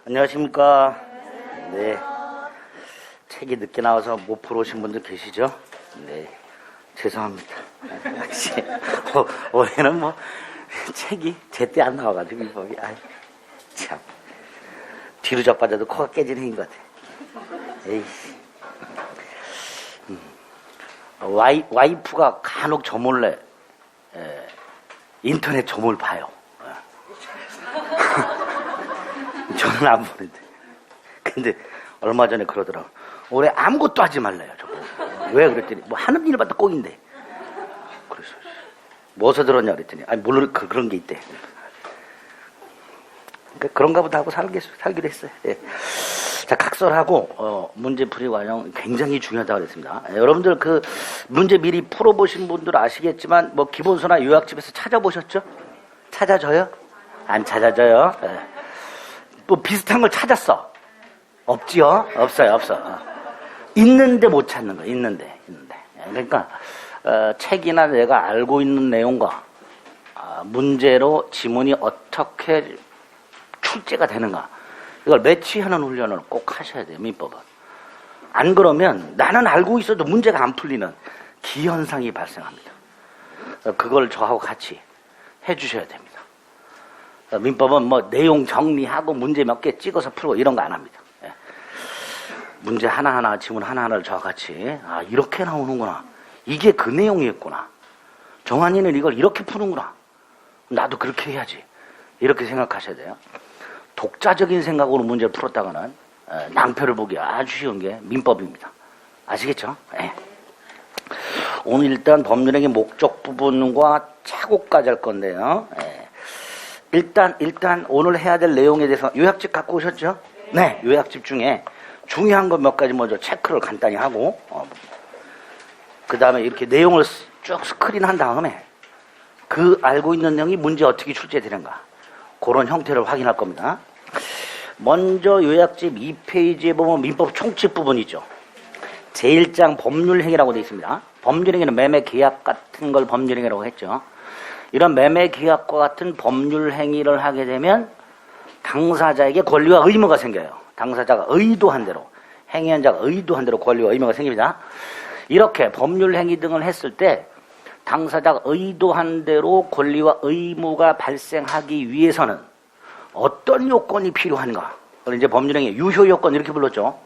안녕하십니까. 네. 책이 늦게 나와서 못 보러 오신 분들 계시죠? 네. 죄송합니다. 올해는 뭐, 책이 제때 안 나와가지고, 이법이. 아이, 참. 뒤로 자빠져도 코가 깨지는 힘인 것 같아. 에이씨. 와이프가 간혹 저 몰래, 인터넷 저몰 봐요. 저는 안 보는데. 근데 얼마 전에 그러더라고. 올해 아무것도 하지 말래요, 저거. 왜 그랬더니, 뭐 하는 일마다 꼭인데. 그래서, 뭐서 들었냐 그랬더니, 아니, 물론 그런 게 있대. 그러니까 그런가 보다 하고 살기로 했어요. 예. 자, 각설하고, 문제풀이 과정 굉장히 중요하다고 그랬습니다. 여러분들 그 문제 미리 풀어보신 분들 아시겠지만, 뭐 기본서나 요약집에서 찾아보셨죠? 찾아져요? 안 찾아져요? 예. 뭐 비슷한 걸 찾았어. 없지요? 없어요, 없어. 있는데 못 찾는 거, 있는데. 그러니까, 책이나 내가 알고 있는 내용과, 문제로 지문이 어떻게 출제가 되는가. 이걸 매치하는 훈련을 꼭 하셔야 돼요, 민법은. 안 그러면 나는 알고 있어도 문제가 안 풀리는 기현상이 발생합니다. 그걸 저하고 같이 해주셔야 됩니다. 민법은 뭐 내용 정리하고 문제 몇 개 찍어서 풀고 이런 거 안 합니다. 예. 문제 하나하나, 지문 하나하나를 저와 같이, 아, 이렇게 나오는구나. 이게 그 내용이었구나. 정한이는 이걸 이렇게 푸는구나. 나도 그렇게 해야지. 이렇게 생각하셔야 돼요. 독자적인 생각으로 문제를 풀었다가는 낭패를 보기 아주 쉬운 게 민법입니다. 아시겠죠? 예. 오늘 일단 법률행위 목적 부분과 차고까지 할 건데요. 예. 일단 오늘 해야 될 내용에 대해서 요약집 갖고 오셨죠? 네, 요약집 중에 중요한 것 몇 가지 먼저 체크를 간단히 하고, 그 다음에 이렇게 내용을 쭉 스크린한 다음에 그 알고 있는 내용이 문제 어떻게 출제되는가, 그런 형태를 확인할 겁니다. 먼저 요약집 2페이지에 보면 민법 총칙 부분이 있죠. 제1장 법률행위라고 되어 있습니다. 법률행위는 매매 계약 같은 걸 법률행위라고 했죠. 이런 매매 계약과 같은 법률행위를 하게 되면 당사자에게 권리와 의무가 생겨요. 당사자가 의도한 대로, 행위한 자가 의도한 대로 권리와 의무가 생깁니다. 이렇게 법률행위 등을 했을 때 당사자가 의도한 대로 권리와 의무가 발생하기 위해서는 어떤 요건이 필요한가? 그걸 이제 법률행위 유효 요건 이렇게 불렀죠.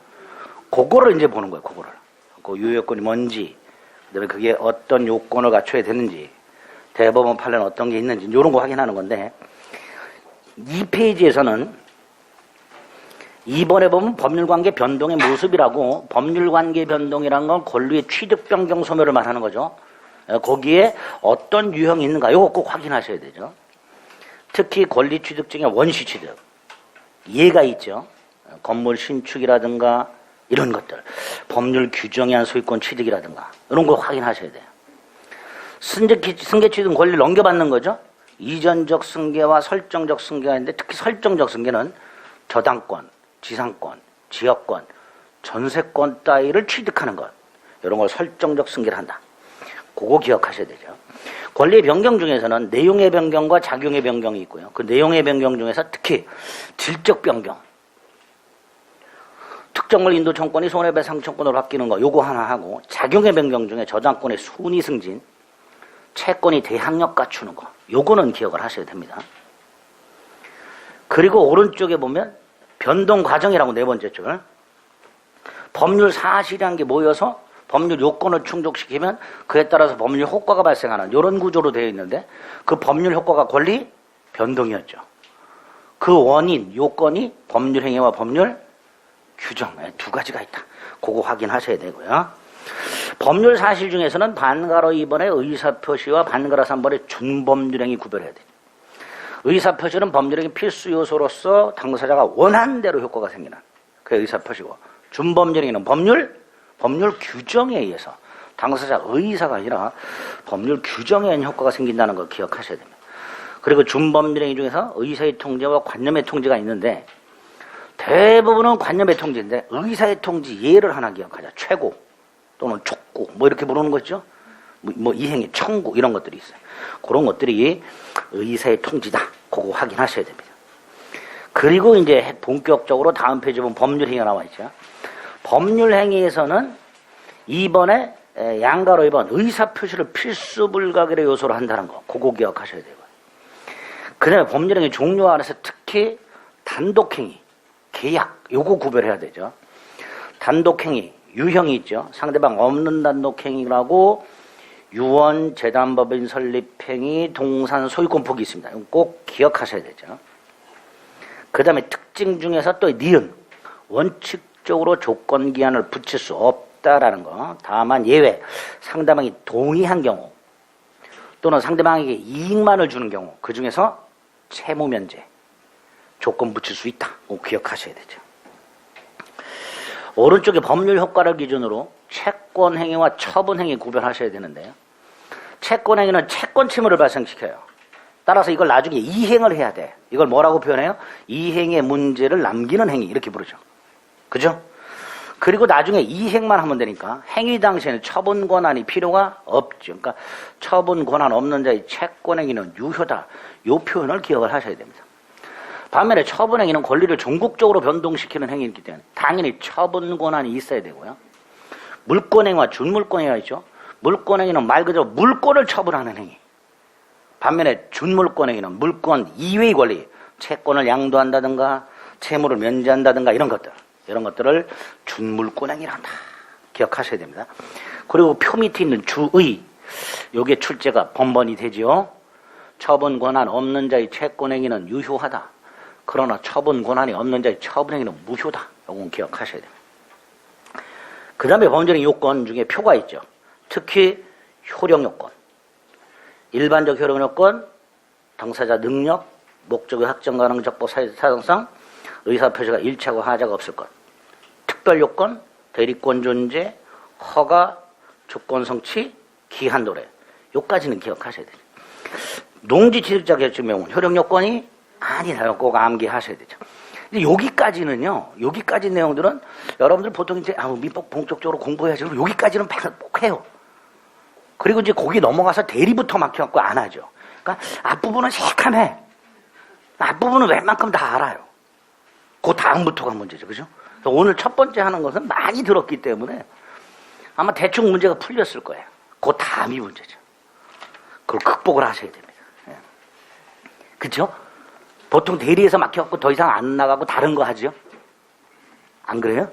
그거를 이제 보는 거예요. 그거를. 그 유효 요건이 뭔지, 그다음에 그게 어떤 요건을 갖춰야 되는지, 대법원 판례는 어떤 게 있는지 이런 거 확인하는 건데, 이 페이지에서는 이번에 보면 법률관계 변동의 모습이라고, 법률관계 변동이라는 건 권리의 취득 변경 소멸을 말하는 거죠. 거기에 어떤 유형이 있는가 이거 꼭 확인하셔야 되죠. 특히 권리 취득 중에 원시 취득 예가 있죠. 건물 신축이라든가 이런 것들, 법률 규정에 의한 소유권 취득이라든가 이런 거 확인하셔야 돼요. 승계 취득은 권리를 넘겨받는 거죠. 이전적 승계와 설정적 승계가 있는데, 특히 설정적 승계는 저당권, 지상권, 지역권, 전세권 따위를 취득하는 것, 이런 걸 설정적 승계를 한다. 그거 기억하셔야 되죠. 권리의 변경 중에서는 내용의 변경과 작용의 변경이 있고요. 그 내용의 변경 중에서 특히 질적 변경, 특정물 인도 청권이 손해배상 청권으로 바뀌는 거 요거 하나 하고, 작용의 변경 중에 저당권의 순위 승진, 채권이 대항력 갖추는 거 요거는 기억을 하셔야 됩니다. 그리고 오른쪽에 보면 변동 과정이라고 네 번째 줄, 법률 사실이란 게 모여서 법률 요건을 충족시키면 그에 따라서 법률 효과가 발생하는 이런 구조로 되어 있는데, 그 법률 효과가 권리 변동이었죠. 그 원인, 요건이 법률 행위와 법률 규정 두 가지가 있다. 그거 확인하셔야 되고요. 법률 사실 중에서는 반가로 2번의 의사표시와 반가로 3번의 준법률행위 구별해야 돼요. 의사표시는 법률행위 필수 요소로서 당사자가 원한 대로 효과가 생기는 그게 의사표시고, 준법률행위는 법률 규정에 의해서, 당사자 의사가 아니라 법률 규정에 의한 효과가 생긴다는 걸 기억하셔야 됩니다. 그리고 준법률행위 중에서 의사의 통지와 관념의 통지가 있는데, 대부분은 관념의 통지인데 의사의 통지 예를 하나 기억하자. 최고 또는 촉구 뭐 이렇게 부르는 거 있죠. 뭐 이행의 청구 이런 것들이 있어요. 그런 것들이 의사의 통지다. 그거 확인하셔야 됩니다. 그리고 이제 본격적으로 다음 페이지 보면 법률행위가 나와 있죠. 법률행위에서는 2번에 양가로 2번 의사표시를 필수 불가결의 요소로 한다는 거. 그거 기억하셔야 되고요. 그 다음에 법률행위 종류 안에서 특히 단독행위, 계약, 요거 구별해야 되죠. 단독행위, 유형이 있죠. 상대방 없는 단독행위라고 유언, 재단법인 설립행위, 동산, 소유권 포기 있습니다. 이거 꼭 기억하셔야 되죠. 그 다음에 특징 중에서 또 니은, 원칙적으로 조건기한을 붙일 수 없다라는 거. 다만 예외, 상대방이 동의한 경우 또는 상대방에게 이익만을 주는 경우 그 중에서 채무면제, 조건 붙일 수 있다. 꼭 기억하셔야 되죠. 오른쪽에 법률 효과를 기준으로 채권행위와 처분행위 구별하셔야 되는데요. 채권행위는 채권 침해를 발생시켜요. 따라서 이걸 나중에 이행을 해야 돼. 이걸 뭐라고 표현해요? 이행의 문제를 남기는 행위 이렇게 부르죠. 그죠? 그리고 나중에 이행만 하면 되니까 행위 당시에는 처분 권한이 필요가 없죠. 그러니까 처분 권한 없는 자의 채권행위는 유효다. 이 표현을 기억을 하셔야 됩니다. 반면에 처분행위는 권리를 종국적으로 변동시키는 행위이기 때문에 당연히 처분 권한이 있어야 되고요. 물권행위와 준물권행위가 있죠. 물권행위는 말 그대로 물권을 처분하는 행위. 반면에 준물권행위는 물권 이외의 권리, 채권을 양도한다든가 채무를 면제한다든가 이런 것들을 준물권행위라 한다. 기억하셔야 됩니다. 그리고 표 밑에 있는 주의, 요게 출제가 번번이 되지요. 처분 권한 없는 자의 채권행위는 유효하다. 그러나 처분 권한이 없는 자의 처분행위는 무효다. 요건 기억하셔야 됩니다. 그 다음에 법률적인 요건 중에 표가 있죠. 특히 효력요건. 일반적 효력요건, 당사자 능력, 목적의 확정 가능 적법 사정성, 의사표시가 일치하고 하자가 없을 것. 특별요건, 대리권 존재, 허가, 조건 성취, 기한 도래. 요까지는 기억하셔야 돼요. 농지취득자 결정 명은 효력요건이 아니라요. 꼭 암기하셔야 되죠. 근데 여기까지 내용들은 여러분들 보통 이제 민법 본격적으로 공부해야지. 여기까지는 꼭 해요. 그리고 이제 거기 넘어가서 대리부터 막혀갖고 안 하죠. 그러니까 앞부분은 새카매. 앞부분은 웬만큼 다 알아요. 그 다음부터가 문제죠. 그죠? 오늘 첫 번째 하는 것은 많이 들었기 때문에 아마 대충 문제가 풀렸을 거예요. 그 다음이 문제죠. 그걸 극복을 하셔야 됩니다. 예. 그쵸? 보통 대리에서 막혀갖고 더 이상 안 나가고 다른 거 하죠? 안 그래요?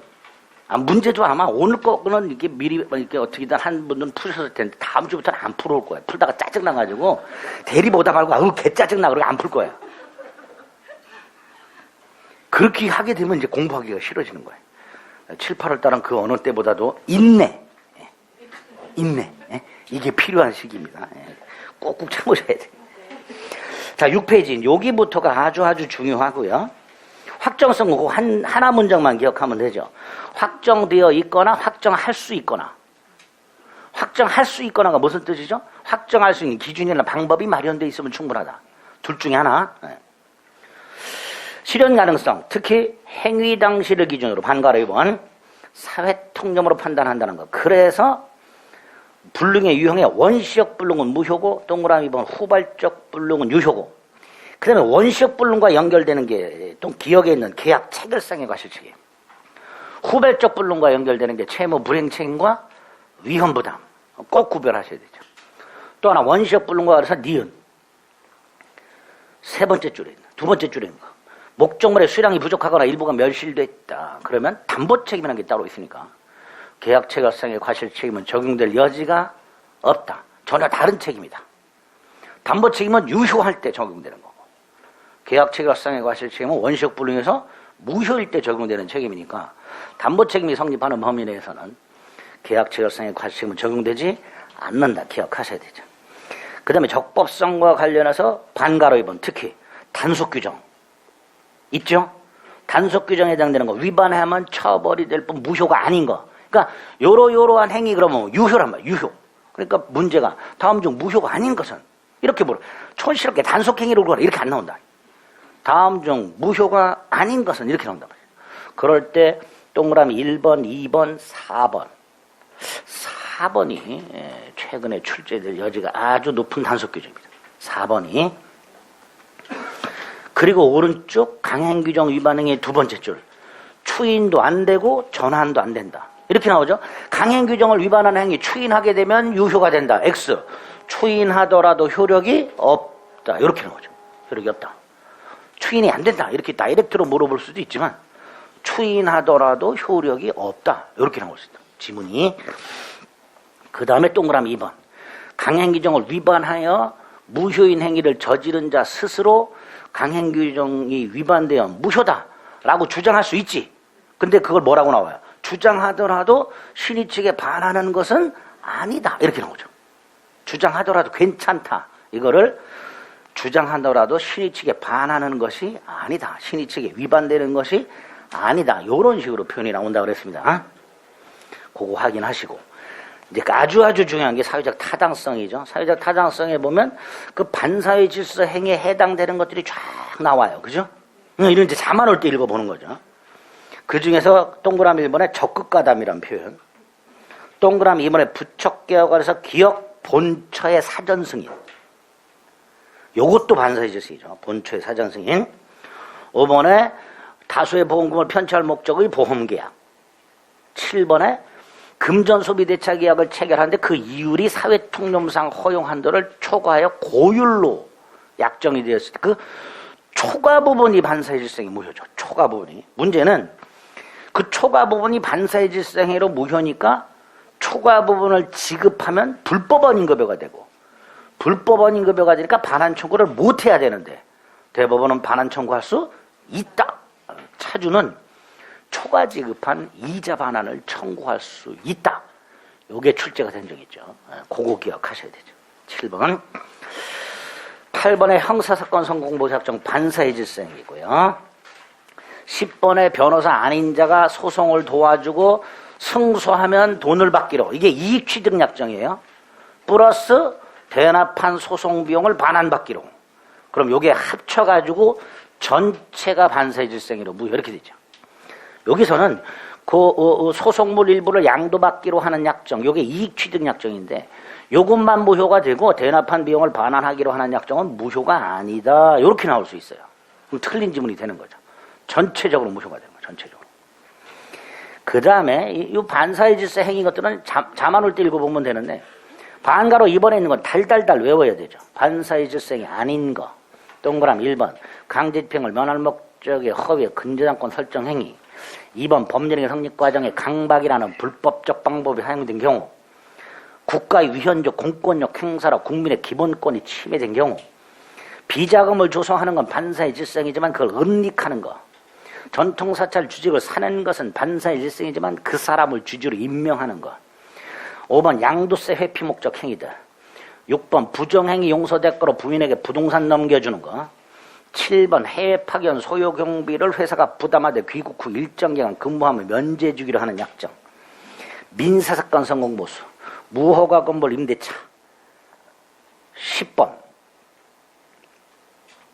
문제도 아마 오늘 거는 이렇게 미리 이렇게 어떻게든 한 분은 푸셨을 텐데 다음 주부터는 안 풀어올 거예요. 풀다가 짜증나가지고 대리 보다 말고 개 짜증나 그러고 안 풀 거예요. 그렇게 하게 되면 이제 공부하기가 싫어지는 거예요. 7, 8월 달은 그 어느 때보다도 인내. 이게 필요한 시기입니다. 꼭꼭 참으셔야 돼요. 자, 6페이지. 여기부터가 아주 중요하고요. 확정성 그거 하나 문장만 기억하면 되죠. 확정되어 있거나 확정할 수 있거나. 확정할 수 있거나가 무슨 뜻이죠? 확정할 수 있는 기준이나 방법이 마련되어 있으면 충분하다. 둘 중에 하나. 실현 가능성, 특히 행위 당시를 기준으로 반가로 2번 사회 통념으로 판단한다는 것. 그래서 불능의 유형의 원시적 불능은 무효고 동그라미 2번 후발적 불능은 유효고 그 다음에 원시적 불능과 연결되는 게 또 기억에 있는 계약 체결상의 과실책임. 후발적 불능과 연결되는 게 채무 불이행 책임과 위험 부담. 꼭 구별하셔야 되죠. 또 하나 원시적 불능과 그래서 니은. 세 번째 줄에 있는, 두 번째 줄에 있는 거. 목적물의 수량이 부족하거나 일부가 멸실됐다. 그러면 담보 책임이라는 게 따로 있으니까 계약 체결상의 과실 책임은 적용될 여지가 없다. 전혀 다른 책임이다. 담보 책임은 유효할 때 적용되는 거고 계약 체결상의 과실 책임은 원시적 불능에서 무효일 때 적용되는 책임이니까 담보 책임이 성립하는 범위 내에서는 계약 체결상의 과실 책임은 적용되지 않는다. 기억하셔야 되죠. 그 다음에 적법성과 관련해서 반가로 2번 특히 단속 규정 있죠? 단속 규정에 해당되는 거 위반하면 처벌이 될 뿐 무효가 아닌 거. 그러니까 요러한 행위 그러면 유효란 말이야. 유효. 그러니까 문제가 다음 중 무효가 아닌 것은 이렇게 물어. 촌스럽게 단속 행위로 그러라 이렇게 안 나온다. 다음 중 무효가 아닌 것은 이렇게 나온단 말이야. 그럴 때 동그라미 1번, 2번, 4번. 4번이 최근에 출제될 여지가 아주 높은 단속 규정입니다. 4번이. 그 그리고 오른쪽 강행규정 위반 행위 두 번째 줄. 추인도 안 되고 전환도 안 된다. 이렇게 나오죠. 강행규정을 위반하는 행위 추인하게 되면 유효가 된다. X. 추인하더라도 효력이 없다. 이렇게 나오죠. 효력이 없다. 추인이 안 된다. 이렇게 다이렉트로 물어볼 수도 있지만 추인하더라도 효력이 없다. 이렇게 나올 수 있다. 지문이. 그 다음에 동그라미 2번. 강행규정을 위반하여 무효인 행위를 저지른 자 스스로 강행규정이 위반되어 무효다라고 주장할 수 있지. 근데 그걸 뭐라고 나와요? 주장하더라도 신의 측에 반하는 것은 아니다. 이렇게 나오죠. 주장하더라도 괜찮다. 이거를 주장하더라도 신의 측에 반하는 것이 아니다. 신의 측에 위반되는 것이 아니다. 이런 식으로 표현이 나온다고 그랬습니다. 그거 확인하시고. 이제 아주 중요한 게 사회적 타당성이죠. 사회적 타당성에 보면 그 반사회 질서 행위에 해당되는 것들이 쫙 나와요. 그죠? 이런 이제 자만 올 때 읽어보는 거죠. 그 중에서 동그라미 1번에 적극가담이란 표현. 동그라미 2번에 부척개혁안에서 기억 본처의 사전 승인. 요것도 반사회 질서이죠. 본처의 사전 승인. 5번에 다수의 보험금을 편취할 목적의 보험계약. 7번에 금전소비대차계약을 체결하는데 그 이율이 사회통념상 허용 한도를 초과하여 고율로 약정이 되었을 때 그 초과 부분이 반사회 질서행위 무효죠. 초과 부분이. 문제는 그 초과 부분이 반사회 질서행위로 무효니까 초과 부분을 지급하면 불법원인급여가 되고 불법원인급여가 되니까 반환 청구를 못해야 되는데 대법원은 반환 청구할 수 있다. 차주는 초과 지급한 이자 반환을 청구할 수 있다. 요게 출제가 된 적이 있죠. 그거 기억하셔야 되죠. 7번. 8번에 형사사건 성공보상정 반사회 질서행위고요. 10번에 변호사 아닌 자가 소송을 도와주고 승소하면 돈을 받기로. 이게 이익취득약정이에요. 플러스 대납한 소송 비용을 반환받기로. 그럼 요게 합쳐가지고 전체가 반사회 질서행위로 무효 이렇게 되죠. 여기서는 그 소송물 일부를 양도받기로 하는 약정, 요게 이익취득약정인데 요것만 무효가 되고 대납한 비용을 반환하기로 하는 약정은 무효가 아니다. 이렇게 나올 수 있어요. 그럼 틀린 지문이 되는 거죠. 전체적으로 무효가 되는 거죠. 전체적으로. 그 다음에 이 반사회 질서 행위 것들은 자만 올 때 읽어보면 되는데 반가로 2번에 있는 건 달달달 외워야 되죠. 반사회 질서 행위 아닌 거. 동그라미 1번. 강제집행을 면할 목적의 허위의 근저당권 설정 행위. 2번 법률행위 성립 과정에 강박이라는 불법적 방법이 사용된 경우, 국가의 위헌적 공권력 행사로 국민의 기본권이 침해된 경우, 비자금을 조성하는 건 반사회 질서행위지만 그걸 은닉하는 거, 전통사찰 주직을 사는 것은 반사회 질서행위지만 그 사람을 주주로 임명하는 거, 5번 양도세 회피 목적 행위들, 6번 부정행위 용서대가로 부인에게 부동산 넘겨주는 거, 7번 해외 파견 소요 경비를 회사가 부담하되 귀국 후 일정 기간 근무하며 면제 주기로 하는 약정. 민사사건 성공보수. 무허가 건물 임대차. 10번.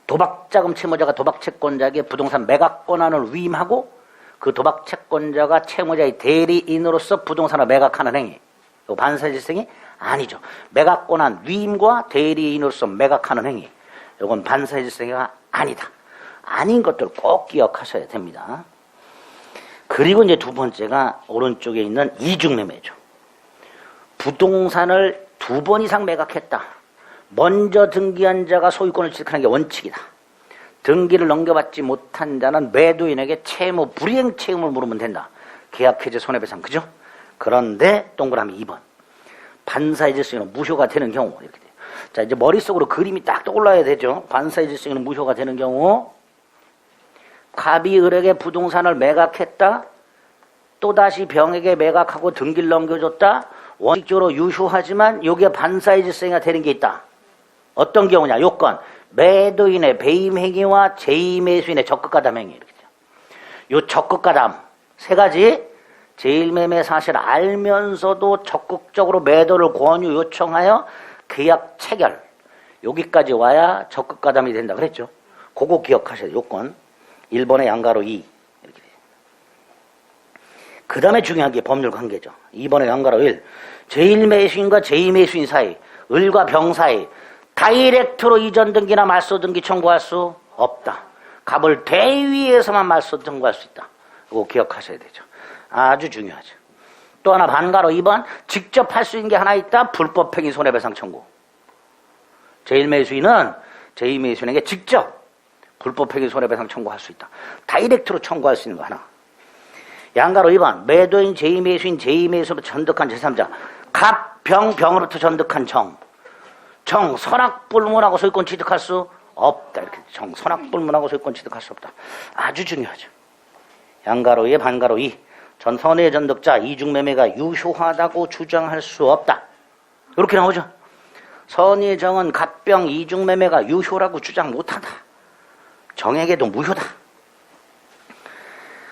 도박자금 채무자가 도박채권자에게 부동산 매각 권한을 위임하고 그 도박채권자가 채무자의 대리인으로서 부동산을 매각하는 행위. 이거 반사질성이 아니죠. 매각 권한 위임과 대리인으로서 매각하는 행위. 이건 반사질성이가 아니다. 아닌 것들 꼭 기억하셔야 됩니다. 그리고 이제 두 번째가 오른쪽에 있는 이중매매죠. 부동산을 2번 이상 매각했다. 먼저 등기한 자가 소유권을 취득하는 게 원칙이다. 등기를 넘겨받지 못한 자는 매도인에게 채무 불이행 책임을 물으면 된다. 계약해제 손해배상. 그죠? 그런데 동그라미 2번. 반사의 질서는 무효가 되는 경우 이렇게 돼요. 자, 이제 머릿속으로 그림이 딱 떠올라야 되죠. 반사의 질서는 무효가 되는 경우 갑이 을에게 부동산을 매각했다. 또다시 병에게 매각하고 등기를 넘겨줬다. 원칙적으로 유효하지만 여기에 반사의 질서가 되는 게 있다. 어떤 경우냐? 요건 매도인의 배임 행위와 제2매수인의 적극가담 행위. 이렇게 돼요. 요 적극가담 세 가지. 제1매매 사실을 알면서도 적극적으로 매도를 권유 요청하여 계약 체결. 여기까지 와야 적극가담이 된다 그랬죠. 그거 기억하셔야 돼요. 요건 1번의 양가로 2 이렇게 돼요. 그 다음에 중요한 게 법률 관계죠. 2번의 양가로 1. 제1매수인과 제2매수인 사이, 을과 병 사이 다이렉트로 이전 등기나 말소 등기 청구할 수 없다. 갑을 대위에서만 말소 청구할 수 있다. 이거 기억하셔야 되죠. 아주 중요하죠. 또 하나 반가로 2번 직접 할 수 있는 게 하나 있다. 불법행위 손해배상 청구. 제1매수인에게 직접 불법행위 손해배상 청구할 수 있다. 다이렉트로 청구할 수 있는 거 하나. 양가로 2번 매도인 제2매수인 제2매수로 전득한 제3자 갑, 병, 병으로부터 전득한 정, 선악불문하고 소유권 취득할 수 없다. 이렇게 선악불문하고 소유권 취득할 수 없다. 아주 중요하죠. 양가로 2에 반가로 2 전 선의 전득자 이중매매가 유효하다고 주장할 수 없다. 이렇게 나오죠. 선의 정은 갑병 이중매매가 유효라고 주장 못한다. 정에게도 무효다.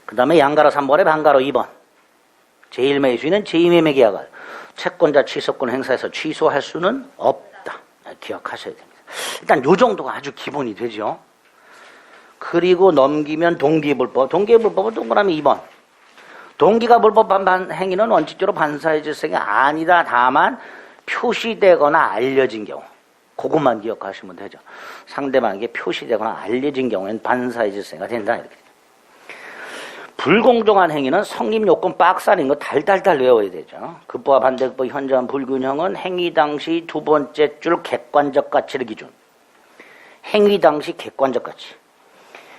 그 다음에 양가로 3번에 반가로 2번 제1매수인은 제2매매 계약을 채권자 취소권 행사해서 취소할 수는 없다. 기억하셔야 됩니다. 일단 요 정도가 아주 기본이 되죠. 그리고 넘기면 동기불법. 동기불법은 동그라미 2번. 동기가 불법한 행위는 원칙적으로 반사의 질성이 아니다. 다만 표시되거나 알려진 경우. 그것만 기억하시면 되죠. 상대방에게 표시되거나 알려진 경우에는 반사의 질성이 된다. 이렇게. 불공정한 행위는 성립요건 박스 아닌 거 달달달 외워야 되죠. 급부와 반대급부 현저한 불균형은 행위 당시 두 번째 줄 객관적 가치를 기준. 행위 당시 객관적 가치.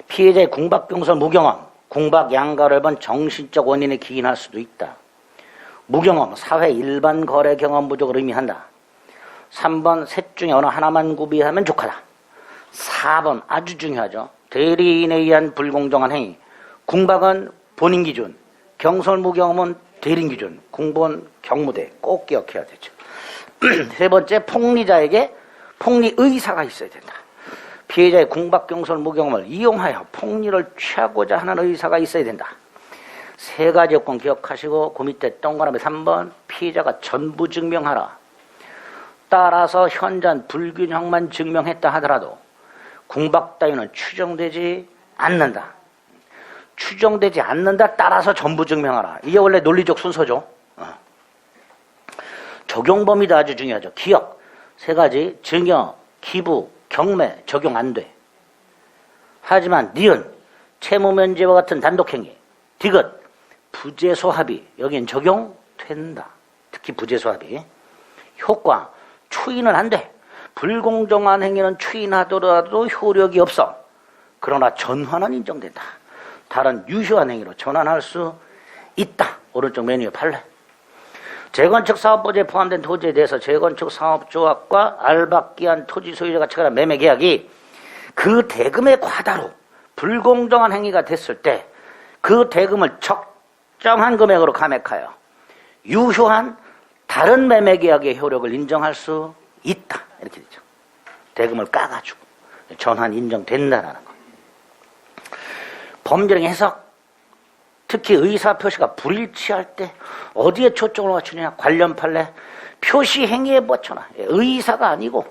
피해자의 궁박병설 무경험, 궁박 양가를 본 정신적 원인에 기인할 수도 있다. 무경험, 사회 일반 거래 경험 부족을 의미한다. 3번 셋 중에 어느 하나만 구비하면 족하다. 4번 아주 중요하죠. 대리인에 의한 불공정한 행위. 궁박은 본인 기준, 경솔무경험은 대리인 기준, 궁본 경무대 꼭 기억해야 되죠. 세 번째 폭리자에게 폭리 의사가 있어야 된다. 피해자의 궁박, 경솔, 무경험을 이용하여 폭리를 취하고자 하는 의사가 있어야 된다. 세 가지 요건 기억하시고 그 밑에 동그라미 3번 피해자가 전부 증명하라. 따라서 현저한 불균형만 증명했다 하더라도 궁박 따위는 추정되지 않는다. 추정되지 않는다. 따라서 전부 증명하라. 이게 원래 논리적 순서죠. 적용 범위도 아주 중요하죠. 기억 세 가지 증여, 기부, 경매 적용 안 돼. 하지만 니은, 채무면제와 같은 단독행위, 디귿, 부재소합의 여긴 적용된다. 특히 부재소합의. 효과, 추인은 안 돼. 불공정한 행위는 추인하더라도 효력이 없어. 그러나 전환은 인정된다. 다른 유효한 행위로 전환할 수 있다. 오른쪽 메뉴에 판례. 재건축사업보조에 포함된 토지에 대해서 재건축사업조합과 알박기한 토지 소유자가 체결한 매매계약이 그 대금의 과다로 불공정한 행위가 됐을 때 그 대금을 적정한 금액으로 감액하여 유효한 다른 매매계약의 효력을 인정할 수 있다. 이렇게 되죠. 대금을 까가지고 전환 인정된다라는 거. 법률의 해석, 특히 의사표시가 불일치할 때 어디에 초점을 맞추느냐. 관련 판례, 표시행위에 맞춰놔. 의사가 아니고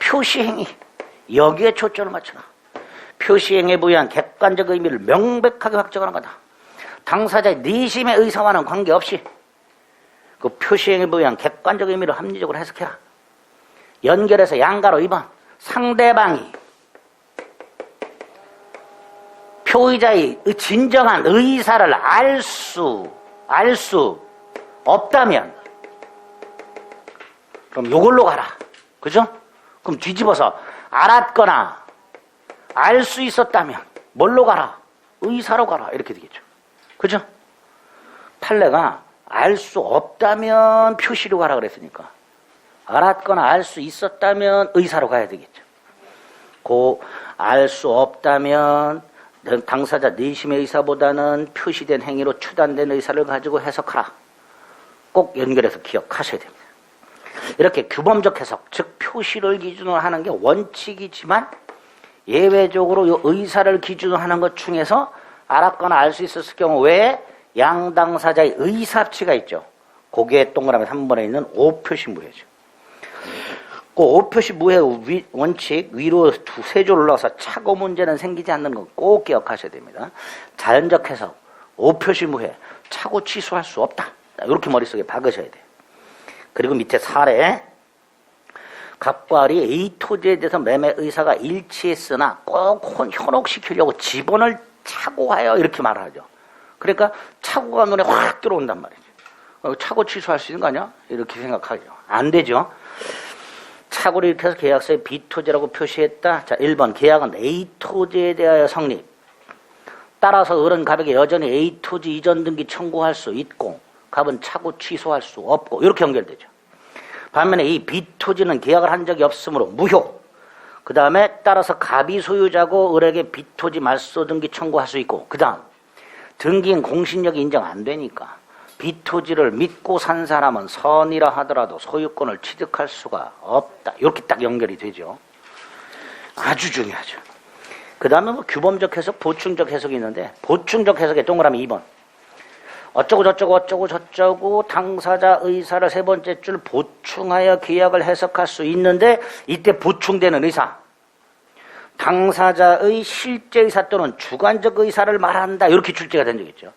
표시행위, 여기에 초점을 맞춰놔. 표시행위에 부여한 객관적 의미를 명백하게 확정하는 거다. 당사자의 내심의 의사와는 관계없이 그 표시행위에 부여한 객관적 의미를 합리적으로 해석해라. 연결해서 양가로 2번 상대방이 표의자의 진정한 의사를 알 수 없다면 그럼 요걸로 가라. 그죠? 그럼 뒤집어서 알았거나 알 수 있었다면 뭘로 가라? 의사로 가라. 이렇게 되겠죠. 그죠? 판례가 알 수 없다면 표시로 가라 그랬으니까 알았거나 알 수 있었다면 의사로 가야 되겠죠. 그 알 수 없다면 당사자 내심의 의사보다는 표시된 행위로 추단된 의사를 가지고 해석하라. 꼭 연결해서 기억하셔야 됩니다. 이렇게 규범적 해석, 즉 표시를 기준으로 하는 게 원칙이지만 예외적으로 이 의사를 기준으로 하는 것 중에서 알았거나 알 수 있었을 경우 외에 양당사자의 의사합치가 있죠. 거기에 동그라미 3번에 있는 오표시 무효죠. 그 오표시 무효 원칙 위로 두세 줄 올라가서 착오 문제는 생기지 않는 거 꼭 기억하셔야 됩니다. 자연적 해석, 오표시 무효, 착오 취소할 수 없다. 이렇게 머릿속에 박으셔야 돼요. 그리고 밑에 사례, 갑과 을이 A 토지에 대해서 매매 의사가 일치했으나 꼭 현혹시키려고 지번을 차고 하여 이렇게 말하죠. 그러니까 차고가 눈에 확 들어온단 말이죠. 차고 취소할 수 있는 거 아니야? 이렇게 생각하죠. 안 되죠. 차고를 이렇게 해서 계약서에 B 토지라고 표시했다. 자, 1번 계약은 A 토지에 대하여 성립. 따라서 을은 갑에게 여전히 A 토지 이전 등기 청구할 수 있고 갑은 차고 취소할 수 없고 이렇게 연결되죠. 반면에 이 B 토지는 계약을 한 적이 없으므로 무효. 그 다음에 따라서 갑이 소유자고 을에게 B 토지 말소 등기 청구할 수 있고 그 다음 등기인 공신력이 인정 안 되니까 B 토지를 믿고 산 사람은 선이라 하더라도 소유권을 취득할 수가 없다. 이렇게 딱 연결이 되죠. 아주 중요하죠. 그 다음에 뭐 규범적 해석, 보충적 해석이 있는데 보충적 해석에 동그라미 2번. 어쩌고 저쩌고 어쩌고 저쩌고 당사자 의사를 세 번째 줄 보충하여 계약을 해석할 수 있는데 이때 보충되는 의사. 당사자의 실제 의사 또는 주관적 의사를 말한다. 이렇게 출제가 된 적이 있죠.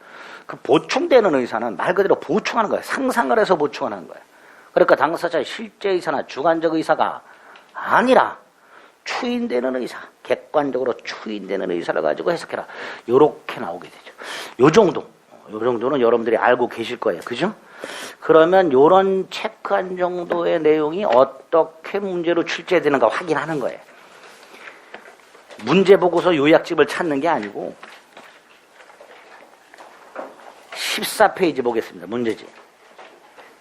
그 보충되는 의사는 말 그대로 보충하는 거예요. 상상을 해서 보충하는 거예요. 그러니까 당사자의 실제 의사나 주관적 의사가 아니라 추인되는 의사, 객관적으로 추인되는 의사를 가지고 해석해라. 요렇게 나오게 되죠. 요 정도는 여러분들이 알고 계실 거예요. 그죠? 그러면 요런 체크한 정도의 내용이 어떻게 문제로 출제되는가 확인하는 거예요. 문제 보고서 요약집을 찾는 게 아니고 14페이지 보겠습니다. 문제집.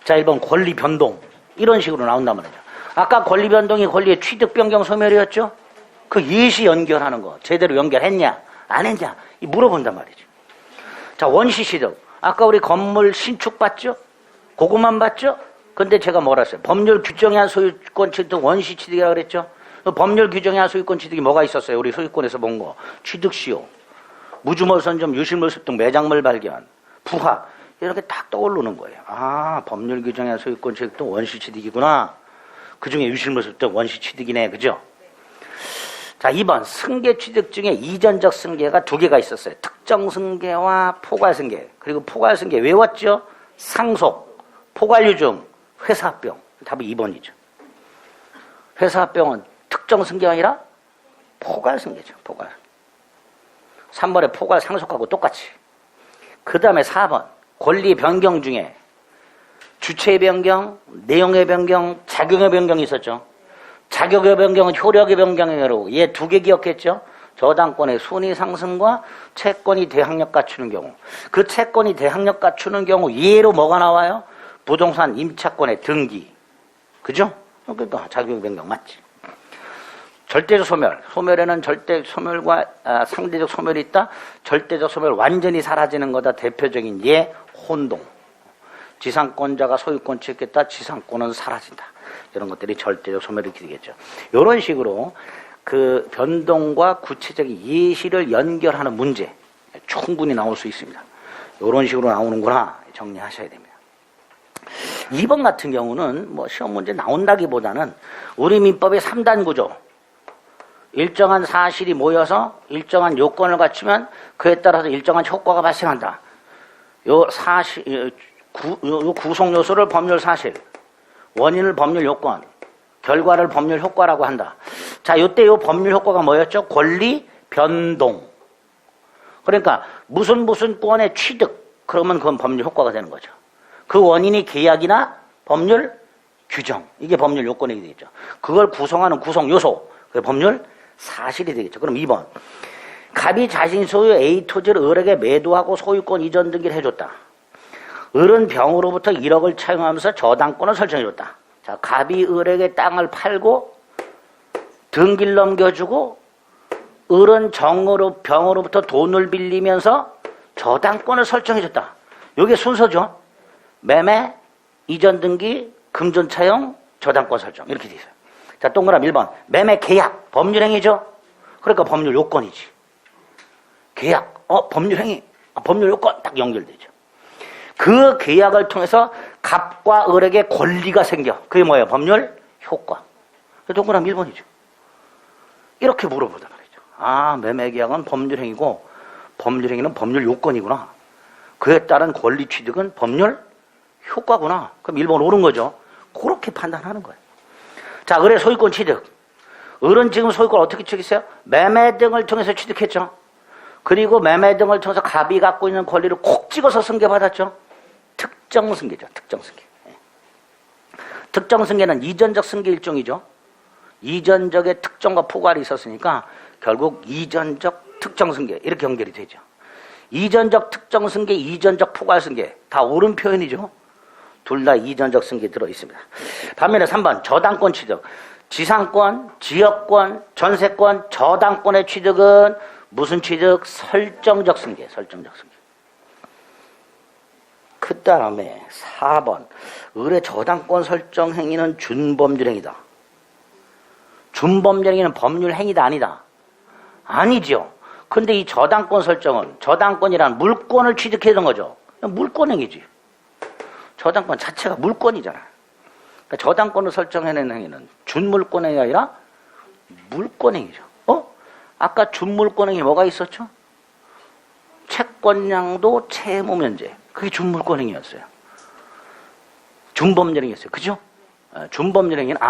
자, 1번 권리 변동. 이런 식으로 나온단 말이죠. 아까 권리 변동이 권리의 취득 변경 소멸이었죠? 그 예시 연결하는 거 제대로 연결했냐 안 했냐 물어본단 말이죠. 자, 원시 취득. 아까 우리 건물 신축 봤죠? 그것만 봤죠? 근데 제가 뭐라 했어요? 법률 규정에 한 소유권 취득 원시 취득이라고 그랬죠? 법률 규정에 한 소유권 취득이 뭐가 있었어요? 우리 소유권에서 본 거. 취득시효, 무주물 선점, 유실물 습득, 매장물 발견, 부하. 이렇게 딱 떠오르는 거예요. 아, 법률 규정에 한 소유권 취득도 원시 취득이구나. 그 중에 유실물 습득 원시 취득이네. 그죠? 자, 2번 승계 취득 중에 이전적 승계가 두 개가 있었어요. 특정 승계와 포괄 승계. 그리고 포괄 승계 외웠죠? 상속, 포괄유증, 회사합병. 답이 2번이죠. 회사합병은 특정 승계가 아니라 포괄 승계죠. 포괄. 3번에 포괄 상속하고 똑같이. 그 다음에 4번 권리 변경 중에 주체의 변경, 내용의 변경, 작용의 변경이 있었죠. 자격의 변경은 효력의 변경이라고 얘 두 개 기억했죠. 저당권의 순위 상승과 채권이 대항력 갖추는 경우. 그 채권이 대항력 갖추는 경우 예로 뭐가 나와요? 부동산 임차권의 등기. 그죠? 그러니까 자격의 변경 맞지. 절대적 소멸. 소멸에는 절대 소멸과 상대적 소멸이 있다. 절대적 소멸 완전히 사라지는 거다. 대표적인 예 혼동. 지상권자가 소유권 취득했다. 지상권은 사라진다. 이런 것들이 절대적 소멸이 되겠죠. 이런 식으로 그 변동과 구체적인 예시를 연결하는 문제 충분히 나올 수 있습니다. 이런 식으로 나오는구나 정리하셔야 됩니다. 2번 같은 경우는 뭐 시험 문제 나온다기보다는 우리 민법의 3단 구조. 일정한 사실이 모여서 일정한 요건을 갖추면 그에 따라서 일정한 효과가 발생한다. 요 사실, 요 구성 요소를 법률 사실, 원인을 법률 요건, 결과를 법률 효과라고 한다. 자, 요때 요 법률 효과가 뭐였죠? 권리 변동. 그러니까 무슨 권의 취득. 그러면 그건 법률 효과가 되는 거죠. 그 원인이 계약이나 법률 규정. 이게 법률 요건이 되겠죠. 그걸 구성하는 구성 요소. 그게 법률 사실이 되겠죠. 그럼 2번. 갑이 자신 소유 A 토지를 을에게 매도하고 소유권 이전 등기를 해줬다. 을은 병으로부터 1억을 차용하면서 저당권을 설정해줬다. 자, 갑이 을에게 땅을 팔고 등기를 넘겨주고 을은 병으로부터 돈을 빌리면서 저당권을 설정해줬다. 이게 순서죠. 매매, 이전 등기, 금전 차용, 저당권 설정. 이렇게 돼 있어요. 자, 동그라미 1번. 매매 계약. 법률행위죠? 그러니까 법률 요건이지. 계약. 법률 행위. 법률 요건 딱 연결되죠. 그 계약을 통해서 갑과 을에게 권리가 생겨. 그게 뭐예요? 법률 효과. 동그라미 1번이죠. 이렇게 물어보단 말이죠. 아, 매매 계약은 법률 행위고 법률 행위는 법률 요건이구나. 그에 따른 권리 취득은 법률 효과구나. 그럼 1번 옳은 거죠. 그렇게 판단하는 거예요. 자, 을의 소유권 취득. 을은 지금 소유권 어떻게 취득했어요? 매매 등을 통해서 취득했죠. 그리고 매매 등을 통해서 갑이 갖고 있는 권리를 콕 찍어서 승계받았죠. 특정 승계죠. 특정 승계. 특정 승계는 이전적 승계 일종이죠. 이전적의 특정과 포괄이 있었으니까 결국 이전적 특정 승계 이렇게 연결이 되죠. 이전적 특정 승계, 이전적 포괄 승계 다 옳은 표현이죠. 둘 다 이전적 승계 들어 있습니다. 반면에 3번 저당권 취득. 지상권, 지역권, 전세권, 저당권의 취득은 무슨 취득? 설정적 승계. 설정적 승계. 그 다음에 4번 을의 저당권 설정 행위는 준법률 행위다. 준법률 행위는 법률 행위다 아니다? 아니죠. 근데 이 저당권 설정은 저당권이란 물권을 취득해야 하는 거죠. 물권 행위지. 저당권 자체가 물권이잖아. 그러니까 저당권을 설정해낸 행위는 준물권 행위가 아니라 물권 행위죠. 아까 준물권 행위 뭐가 있었죠? 채권량도 채무 면제. 그게 준물권 행위였어요. 준법률 행위였어요. 그죠? 준법률 행위는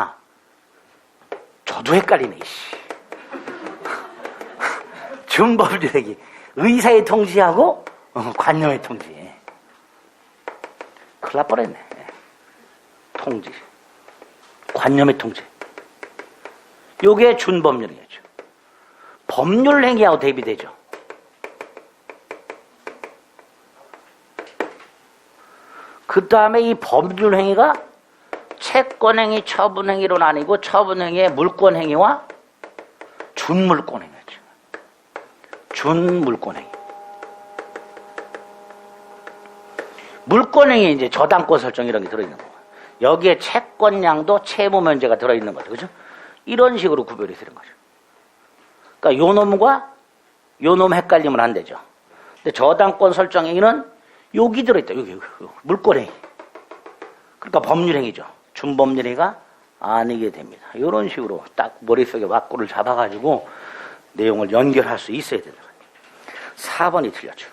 저도 헷갈리네. 준법률 행위. 의사의 통지하고 관념의 통지. 큰일 날 뻔했네. 통지. 관념의 통지. 요게 준법률 행위죠. 법률 행위하고 대비되죠. 그 다음에 이 법률 행위가 채권행위, 처분행위로 나뉘고 처분행위의 물권행위와 준물권행위죠. 준물권행위. 물권행위 이제 저당권 설정 이런 게 들어있는 거예요. 여기에 채권량도 채무 면제가 들어있는 거죠. 그죠? 이런 식으로 구별이 되는 거죠. 그러니까 요 놈과 요 놈 헷갈리면 안 되죠. 근데 저당권 설정행위는 여기 들어있다. 여기 물권행위. 그러니까 법률행위죠. 준법률행위가 아니게 됩니다. 이런 식으로 딱 머릿속에 왁구를 잡아가지고 내용을 연결할 수 있어야 된다. 4번이 틀렸죠.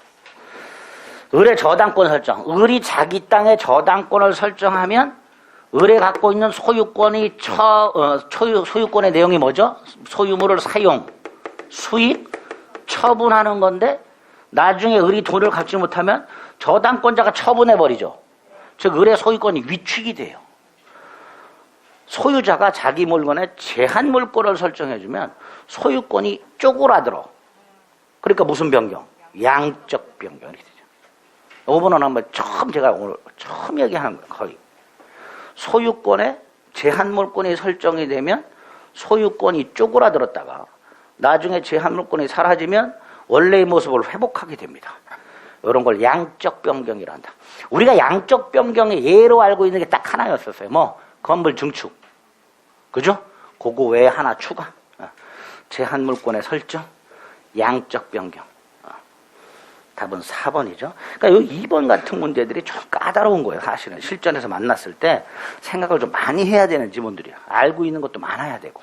을의 저당권 설정. 을이 자기 땅에 저당권을 설정하면 을에 갖고 있는 소유권이 소유권의 내용이 뭐죠? 소유물을 사용, 수입, 처분하는 건데 나중에 을이 돈을 갚지 못하면 저당권자가 처분해버리죠. 즉 을의 소유권이 위축이 돼요. 소유자가 자기 물건에 제한 물권을 설정해주면 소유권이 쪼그라들어. 그러니까 무슨 변경? 양적 변경이 되죠. 5번은 한번 제가 오늘 처음 얘기하는 거예요. 거의. 소유권에 제한 물권이 설정이 되면 소유권이 쪼그라들었다가 나중에 제한 물권이 사라지면 원래의 모습을 회복하게 됩니다. 이런 걸 양적 변경이라 한다. 우리가 양적 변경의 예로 알고 있는 게 딱 하나였었어요. 건물 증축. 그죠? 그거 외에 하나 추가. 제한 물권의 설정, 양적 변경. 답은 4번이죠. 그러니까 이 2번 같은 문제들이 좀 까다로운 거예요. 사실은 실전에서 만났을 때 생각을 좀 많이 해야 되는 지문들이야. 알고 있는 것도 많아야 되고.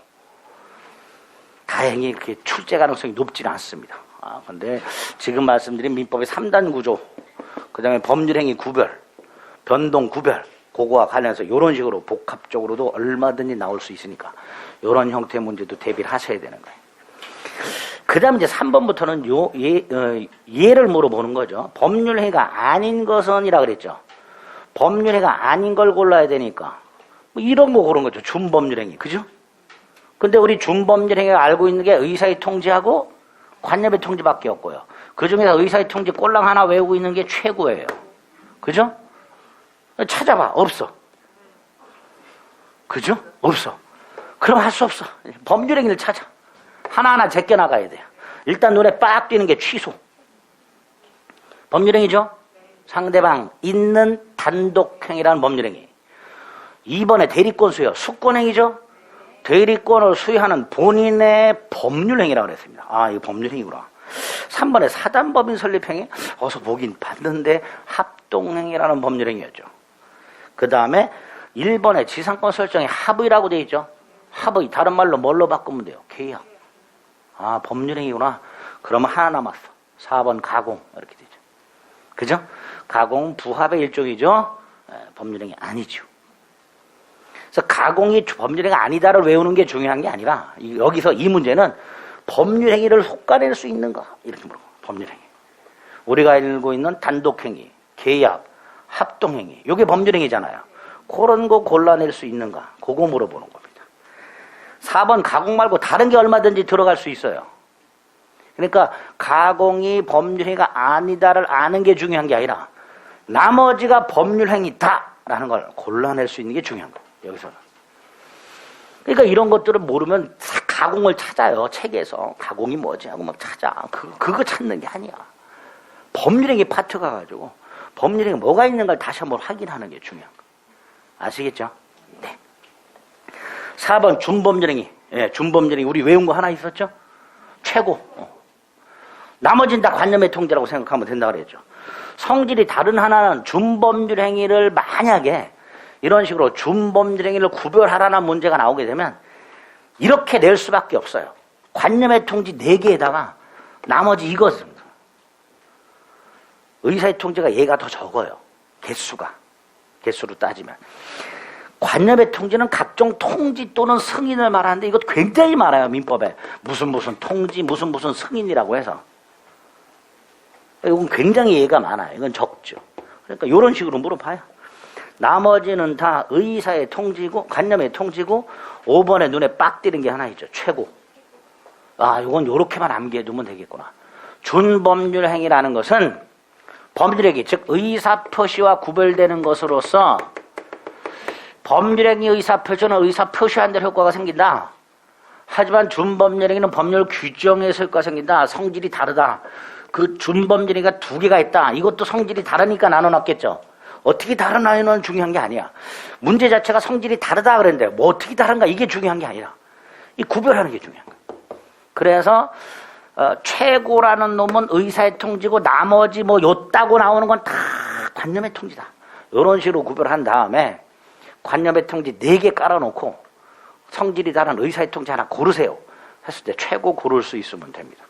다행히 그렇게 출제 가능성이 높지는 않습니다. 근데 지금 말씀드린 민법의 3단 구조, 그 다음에 법률행위 구별, 변동 구별, 그거와 관련해서 이런 식으로 복합적으로도 얼마든지 나올 수 있으니까 이런 형태의 문제도 대비를 하셔야 되는 거예요. 그 다음 이제 3번부터는 예를 물어보는 거죠. 법률행위가 아닌 것은이라 그랬죠. 법률행위가 아닌 걸 골라야 되니까 이런 거 고른 거죠. 준법률행위. 그죠? 근데 우리 준법률행위가 알고 있는 게 의사의 통지하고 관념의 통지밖에 없고요. 그 중에서 의사의 통지 꼴랑 하나 외우고 있는 게 최고예요. 그죠? 찾아봐. 없어. 그죠? 없어. 그럼 할 수 없어. 법률행위를 찾아. 하나하나 제껴나가야 돼요. 일단 눈에 빡 띄는 게 취소. 법률행위죠? 상대방 있는 단독행위라는 법률행위. 2번에 대리권 수여. 수권행위죠? 대리권을 수여하는 본인의 법률행위라고 그랬습니다. 이거 법률행위구나. 3번에 사단법인 설립행위. 어서 보긴 봤는데 합동행위라는 법률행위였죠. 그 다음에 1번에 지상권 설정에 합의라고 되어 있죠. 합의. 다른 말로 뭘로 바꾸면 돼요? 계약. 법률행위구나. 그러면 하나 남았어. 4번 가공. 이렇게 되죠. 그죠? 가공 부합의 일종이죠. 법률행위 아니죠. 그래서 가공이 법률행위가 아니다를 외우는 게 중요한 게 아니라 여기서 이 문제는 법률행위를 속아낼 수 있는가 이렇게 물어봐. 법률행위. 우리가 알고 있는 단독행위, 계약, 합동행위 이게 법률행위잖아요. 그런 거 골라낼 수 있는가 그거 물어보는 겁니다. 4번 가공 말고 다른 게 얼마든지 들어갈 수 있어요. 그러니까 가공이 법률행위가 아니다를 아는 게 중요한 게 아니라 나머지가 법률행위다라는 걸 골라낼 수 있는 게 중요한 거예요. 여기서는. 그러니까 이런 것들을 모르면 가공을 찾아요. 책에서. 가공이 뭐지 하고 막 찾아. 그거 찾는 게 아니야. 법률행위 파트가 가지고 법률행위 뭐가 있는 걸 다시 한번 확인하는 게 중요한 거예요. 아시겠죠? 네. 4번 준법률행위. 예, 준법률행위 우리 외운 거 하나 있었죠? 최고. 나머지는 다 관념의 통제라고 생각하면 된다고 그랬죠. 성질이 다른 하나는 준법률행위를 만약에 이런 식으로 준법률행위를 구별하라는 문제가 나오게 되면 이렇게 낼 수밖에 없어요. 관념의 통지 4개에다가 나머지 이것은 의사의 통지가 얘가 더 적어요. 개수로 따지면. 관념의 통지는 각종 통지 또는 승인을 말하는데 이것 굉장히 많아요. 민법에. 무슨 통지 무슨 승인이라고 해서. 이건 굉장히 예가 많아요. 이건 적죠. 그러니까 이런 식으로 물어봐요. 나머지는 다 의사의 통지고 관념의 통지고 5번에 눈에 빡 띄는 게 하나 있죠. 최고. 아, 이건 이렇게만 암기해두면 되겠구나. 준법률행위라는 것은 법률행위, 즉 의사표시와 구별되는 것으로서 법률행위 의사표시는 의사표시한 대로 효과가 생긴다. 하지만 준법률행위는 법률 규정에서 효과가 생긴다. 성질이 다르다. 그 준법률행위가 2개가 있다. 이것도 성질이 다르니까 나눠놨겠죠. 어떻게 다르나는 중요한 게 아니야. 문제 자체가 성질이 다르다 그랬는데 뭐 어떻게 다른가 이게 중요한 게 아니라 이 구별하는 게 중요한 거야. 그래서 최고라는 놈은 의사의 통지고 나머지 뭐 요따고 나오는 건 다 관념의 통지다. 이런 식으로 구별한 다음에 관념의 통지 4개 깔아놓고 성질이 다른 의사의 통지 하나 고르세요. 했을 때 최고 고를 수 있으면 됩니다.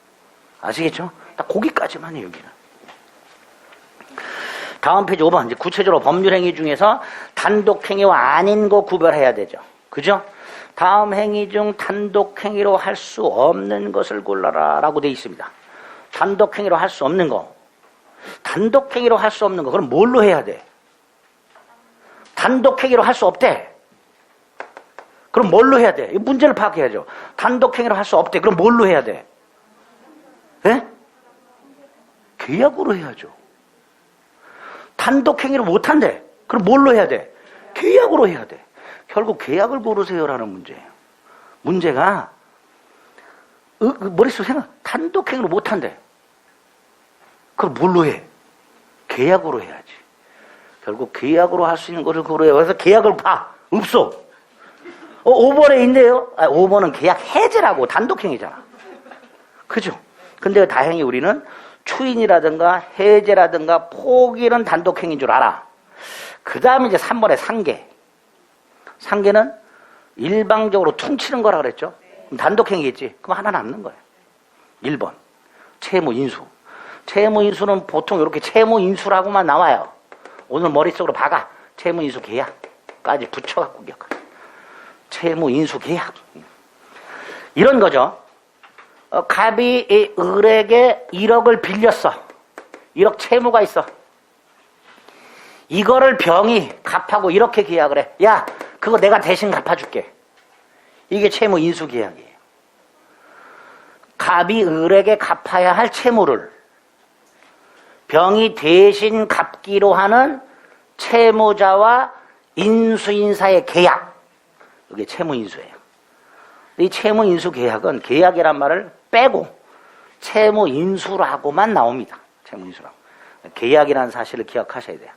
아시겠죠? 딱 거기까지만 해요, 여기는. 다음 페이지 5번. 이제 구체적으로 법률행위 중에서 단독행위와 아닌 거 구별해야 되죠. 그죠? 다음 행위 중 단독행위로 할 수 없는 것을 골라라 라고 되어 있습니다. 단독행위로 할 수 없는 거. 단독행위로 할 수 없는 거. 그럼 뭘로 해야 돼? 단독행위로 할 수 없대. 그럼 뭘로 해야 돼? 이 문제를 파악해야죠. 단독행위로 할 수 없대. 그럼 뭘로 해야 돼? 예? 계약으로 해야죠. 단독행위를 못한대. 그럼 뭘로 해야 돼? 계약으로 해야 돼. 결국 계약을 고르세요라는 문제예요. 문제가 머릿속에 생각 단독행위를 못한대. 그럼 뭘로 해? 계약으로 해야지. 결국 계약으로 할 수 있는 것을 고르요. 그래서 계약을 봐. 없어. 5번에 있네요. 5번은 계약 해제라고 단독행위잖아. 그죠? 근데 다행히 우리는 추인이라든가 해제라든가 포기는 단독행위인 줄 알아. 그 다음에 이제 3번에 상계. 상계는 일방적으로 퉁치는 거라 그랬죠. 그럼 단독행위겠지. 그럼 하나 남는 거예요. 1번. 채무인수. 채무인수는 보통 이렇게 채무인수라고만 나와요. 오늘 머릿속으로 박아. 채무인수 계약까지 붙여갖고 기억하. 채무인수 계약. 이런 거죠. 갑이 을에게 1억을 빌렸어. 1억 채무가 있어. 이거를 병이 갚하고 이렇게 계약을 해. 야, 그거 내가 대신 갚아줄게. 이게 채무 인수 계약이에요. 갑이 을에게 갚아야 할 채무를 병이 대신 갚기로 하는 채무자와 인수인사의 계약. 이게 채무 인수예요. 이 채무 인수 계약은 계약이란 말을 빼고 채무 인수라고만 나옵니다. 채무 인수라고. 계약이라는 사실을 기억하셔야 돼요.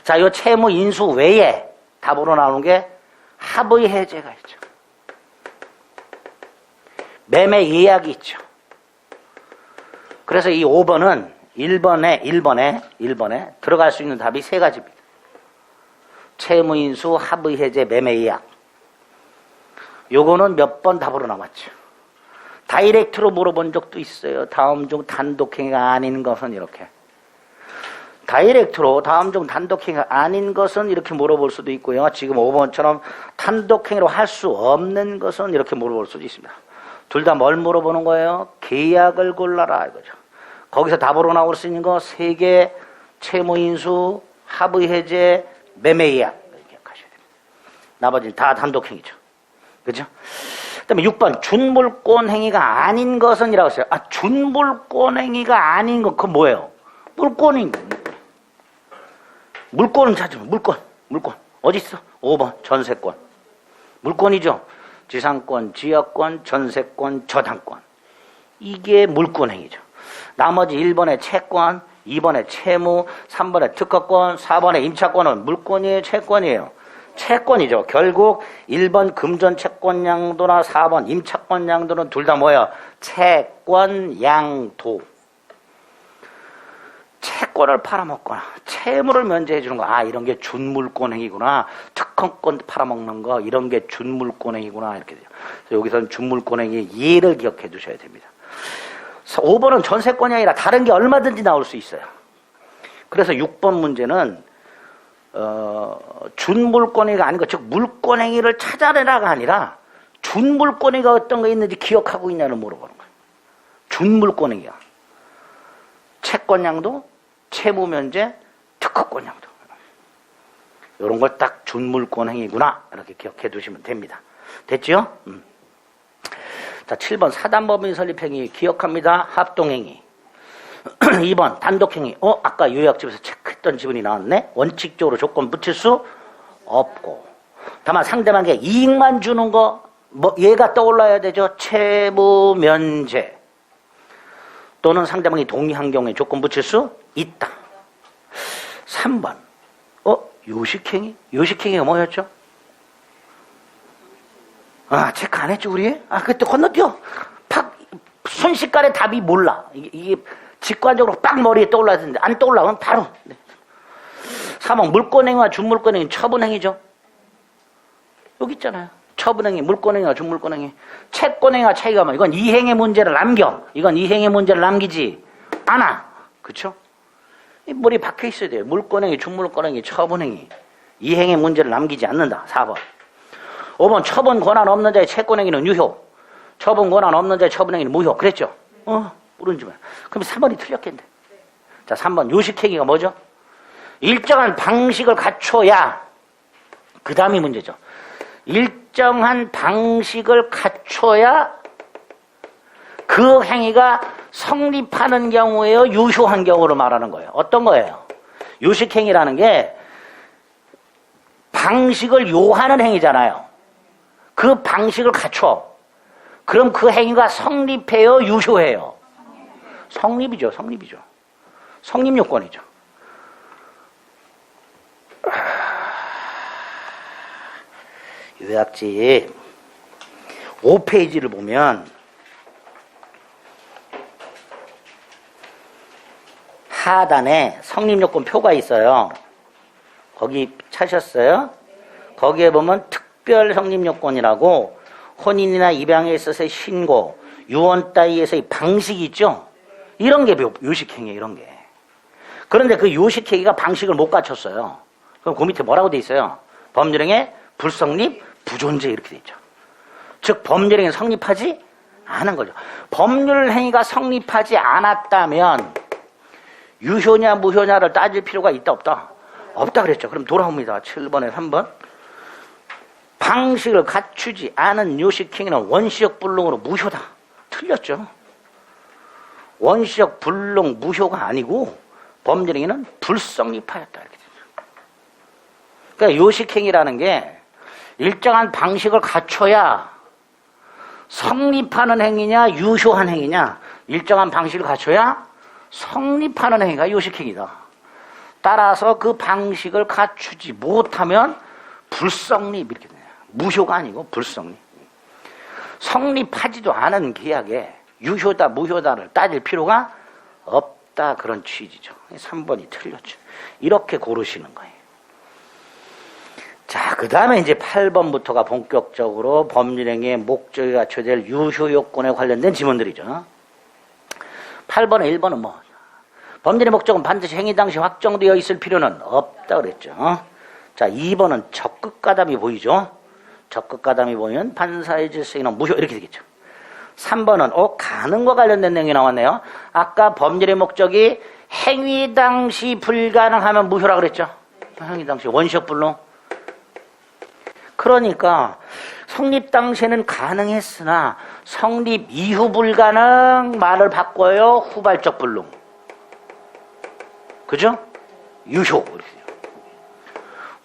자, 이 채무 인수 외에 답으로 나오는 게 합의 해제가 있죠. 매매 예약이 있죠. 그래서 이 5번은 1번에 들어갈 수 있는 답이 3가지입니다. 채무 인수, 합의 해제, 매매 예약. 요거는 몇 번 답으로 나왔죠. 다이렉트로 물어본 적도 있어요. 다음 중 단독행위가 아닌 것은 이렇게. 다이렉트로 다음 중 단독행위가 아닌 것은 이렇게 물어볼 수도 있고요. 지금 5번처럼 단독행위로 할 수 없는 것은 이렇게 물어볼 수도 있습니다. 둘 다 뭘 물어보는 거예요? 계약을 골라라 이거죠. 거기서 답으로 나올 수 있는 거 3개, 채무인수, 합의해제, 매매계약 이렇게 하셔야 됩니다. 나머지는 다 단독행위죠. 그죠? 그 다음에 6번 준물권행위가 아닌 것은 이라고 했어요. 준물권행위가 아닌 건 그건 뭐예요? 물권인 거예요. 물권은 찾으면 물권 어디 있어? 5번 전세권 물권이죠. 지상권, 지역권, 전세권, 저당권 이게 물권행위죠. 나머지 1번의 채권, 2번의 채무, 3번의 특허권, 4번의 임차권은 물권이에요, 채권이에요? 채권이죠. 결국 1번 금전 채권 양도나 4번 임차권 양도는 둘 다 뭐예요? 채권 양도. 채권을 팔아먹거나 채무를 면제해 주는 거, 이런 게 준물권행위구나. 특허권 팔아먹는 거 이런 게 준물권행위구나 이렇게 돼요. 그래서 여기서는 준물권행위 예를 기억해 두셔야 됩니다. 5번은 전세권이 아니라 다른 게 얼마든지 나올 수 있어요. 그래서 6번 문제는 준물권행위가 아닌 것, 즉 물권행위를 찾아내라가 아니라 준물권행위가 어떤 거 있는지 기억하고 있냐를 물어보는 거예요. 준물권행위야. 채권양도, 채무면제, 특허권양도. 이런 걸 딱 준물권행위구나 이렇게 기억해 두시면 됩니다. 됐죠? 자, 7번 사단법인 설립행위 기억합니다. 합동행위. 2번 단독행위. 아까 요약집에서 체크했던 지문이 나왔네. 원칙적으로 조건 붙일 수 없고. 다만 상대방에게 이익만 주는 거, 얘가 떠올라야 되죠. 채무면제. 또는 상대방이 동의한 경우에 조건 붙일 수 있다. 3번. 요식행위? 요식행위가 뭐였죠? 체크 안 했죠, 우리? 그때 건너뛰어. 순식간에 답이 몰라. 이게 직관적으로 빡 머리에 떠올라야 되는데, 안 떠올라. 그럼 바로. 네. 3번. 물권행위와 준물권행위 처분행위죠. 여기 있잖아요. 처분행위, 물권행위와 준물권행위. 채권행위와 차이가 뭐, 이건 이행의 문제를 남겨. 이건 이행의 문제를 남기지 않아. 그쵸? 이 머리에 박혀 있어야 돼요. 물권행위, 준물권행위, 처분행위. 이행의 문제를 남기지 않는다. 4번. 5번. 처분 권한 없는 자의 채권행위는 유효. 처분 권한 없는 자의 처분행위는 무효. 그랬죠? 모르는지 말. 그럼 3번이 틀렸겠네. 자, 3번. 요식행위가 뭐죠? 일정한 방식을 갖춰야, 그 다음이 문제죠. 일정한 방식을 갖춰야 그 행위가 성립하는 경우에요, 유효한 경우를 말하는 거예요. 어떤 거예요? 요식행위라는 게 방식을 요하는 행위잖아요. 그 방식을 갖춰. 그럼 그 행위가 성립해요, 유효해요? 성립이죠, 성립이죠. 성립요건이죠. 요약집 5페이지를 보면 하단에 성립요건 표가 있어요. 거기 찾으셨어요? 거기에 보면 특별 성립요건이라고 혼인이나 입양에 있어서의 신고, 유언 따위에서의 방식이 있죠? 이런 게 요식행위, 이런 게. 그런데 그 요식행위가 방식을 못 갖췄어요. 그럼 그 밑에 뭐라고 돼 있어요? 법률행위 불성립, 부존재 이렇게 돼 있죠. 즉 법률행위 성립하지 않은 거죠. 법률행위가 성립하지 않았다면 유효냐 무효냐를 따질 필요가 있다 없다? 없다 그랬죠. 그럼 돌아옵니다. 7번에 3번. 방식을 갖추지 않은 요식행위는 원시적 불능으로 무효다. 틀렸죠. 원시적 불능 무효가 아니고 법률행위는 불성립하였다 이렇게 되죠. 그러니까 요식행위라는 게 일정한 방식을 갖춰야 성립하는 행위냐 유효한 행위냐, 일정한 방식을 갖춰야 성립하는 행위가 요식행위다. 따라서 그 방식을 갖추지 못하면 불성립 이렇게 돼요. 무효가 아니고 불성립. 성립하지도 않은 계약에 유효다 무효다를 따질 필요가 없다 그런 취지죠. 3번이 틀렸죠. 이렇게 고르시는 거예요. 자, 그 다음에 이제 8번부터가 본격적으로 법률행위의 목적이 갖춰질 유효요건에 관련된 지문들이죠. 8번에 1번은 뭐 범죄의 목적은 반드시 행위 당시 확정되어 있을 필요는 없다 그랬죠. 자, 2번은 적극 가담이 보이죠. 적극 가담이 보이면 반사의 질서이나 무효 이렇게 되겠죠. 3번은 가능과 관련된 내용이 나왔네요. 아까 범죄의 목적이 행위 당시 불가능하면 무효라 그랬죠. 행위 당시 원시적 불능. 그러니까 성립 당시에는 가능했으나 성립 이후 불가능 말을 바꿔요. 후발적 불능. 그죠? 유효.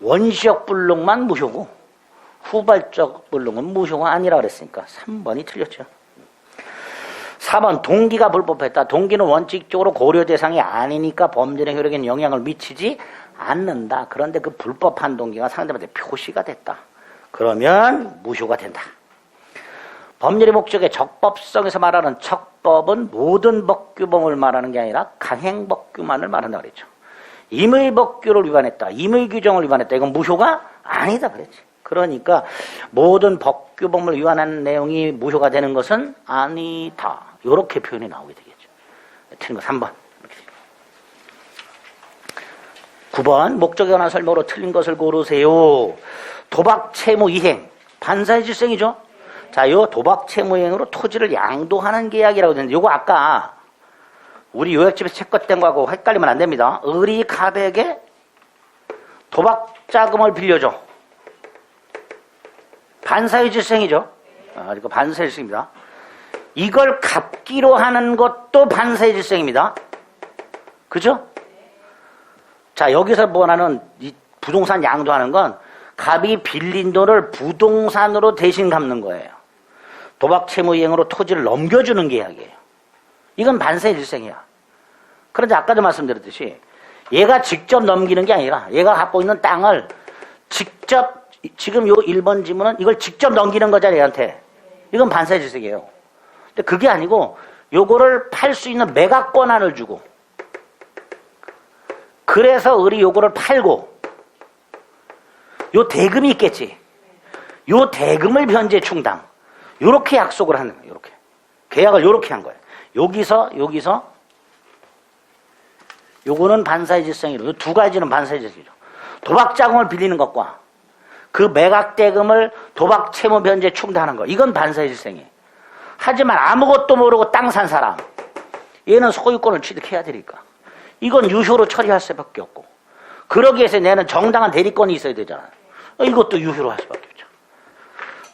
원시적 불능만 무효고 후발적 불능은 무효가 아니라 그랬으니까 3번이 틀렸죠. 4번 동기가 불법했다. 동기는 원칙적으로 고려 대상이 아니니까 범죄의 효력에 영향을 미치지 않는다. 그런데 그 불법한 동기가 상대방한테 표시가 됐다. 그러면 무효가 된다. 법률의 목적의 적법성에서 말하는 적법은 모든 법규범을 말하는 게 아니라 강행법규만을 말한다 그랬죠. 임의법규를 위반했다. 임의규정을 위반했다. 이건 무효가 아니다 그랬지. 그러니까 모든 법규범을 위반하는 내용이 무효가 되는 것은 아니다. 이렇게 표현이 나오게 되겠죠. 틀린 거 3번. 9번 목적에 관한 설명으로 틀린 것을 고르세요. 도박 채무 이행 반사의 질성이죠. 자, 요 도박 채무 이행으로 토지를 양도하는 계약이라고 되는데 요거 아까 우리 요약집에서 채권된 거하고 헷갈리면 안 됩니다. 을이 갑에게 도박 자금을 빌려줘. 반사의 질성이죠. 이거 반사의 질성입니다. 이걸 갚기로 하는 것도 반사의 질성입니다. 그죠? 자, 여기서 원하는 이 부동산 양도하는 건 갑이 빌린 돈을 부동산으로 대신 갚는 거예요. 도박 채무 이행으로 토지를 넘겨주는 계약이에요. 이건 반사의 질성이야. 그런데 아까도 말씀드렸듯이 얘가 직접 넘기는 게 아니라 얘가 갖고 있는 땅을 직접 지금 요 1번 지문은 이걸 직접 넘기는 거잖아요, 얘한테. 이건 반사의 질성이에요. 근데 그게 아니고 요거를 팔 수 있는 매각 권한을 주고 그래서 을이 요거를 팔고 요 대금이 있겠지. 요 대금을 변제 충당. 요렇게 약속을 하는 거예요. 요렇게. 계약을 요렇게 한 거예요. 여기서 요거는 반사의 질성이로. 요 두 가지는 반사의 질성이죠. 도박 자금을 빌리는 것과 그 매각 대금을 도박 채무 변제 충당하는 거. 이건 반사의 질성이에요. 하지만 아무것도 모르고 땅 산 사람. 얘는 소유권을 취득해야 되니까. 이건 유효로 처리할 수밖에 없고. 그러기 위해서 내는 정당한 대리권이 있어야 되잖아요. 이것도 유효로 할 수밖에 없죠.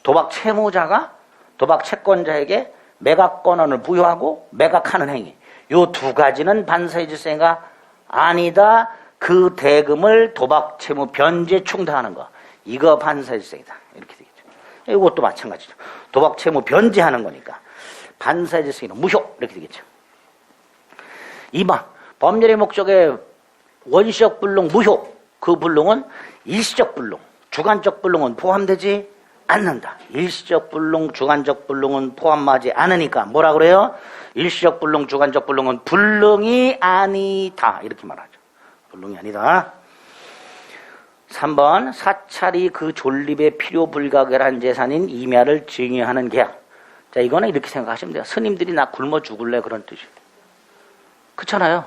도박 채무자가 도박 채권자에게 매각 권한을 부여하고 매각하는 행위. 요 두 가지는 반사의 질서가 아니다. 그 대금을 도박 채무 변제 충당하는 거. 이거 반사의 질서이다. 이렇게 되겠죠. 이것도 마찬가지죠. 도박 채무 변제하는 거니까 반사의 질서는 무효. 이렇게 되겠죠. 2번. 법률의 목적에 원시적 불능 무효. 그 불능은 일시적 불능. 주관적 불능은 포함되지 않는다. 일시적 불능, 주관적 불능은 포함하지 않으니까 뭐라 그래요? 일시적 불능, 주관적 불능은 불능이 아니다. 이렇게 말하죠. 불능이 아니다. 3번 사찰이 그 존립에 필요 불가결한 재산인 임야를 증여하는 계약. 자, 이거는 이렇게 생각하시면 돼요. 스님들이 나 굶어 죽을래 그런 뜻이에요. 그렇잖아요.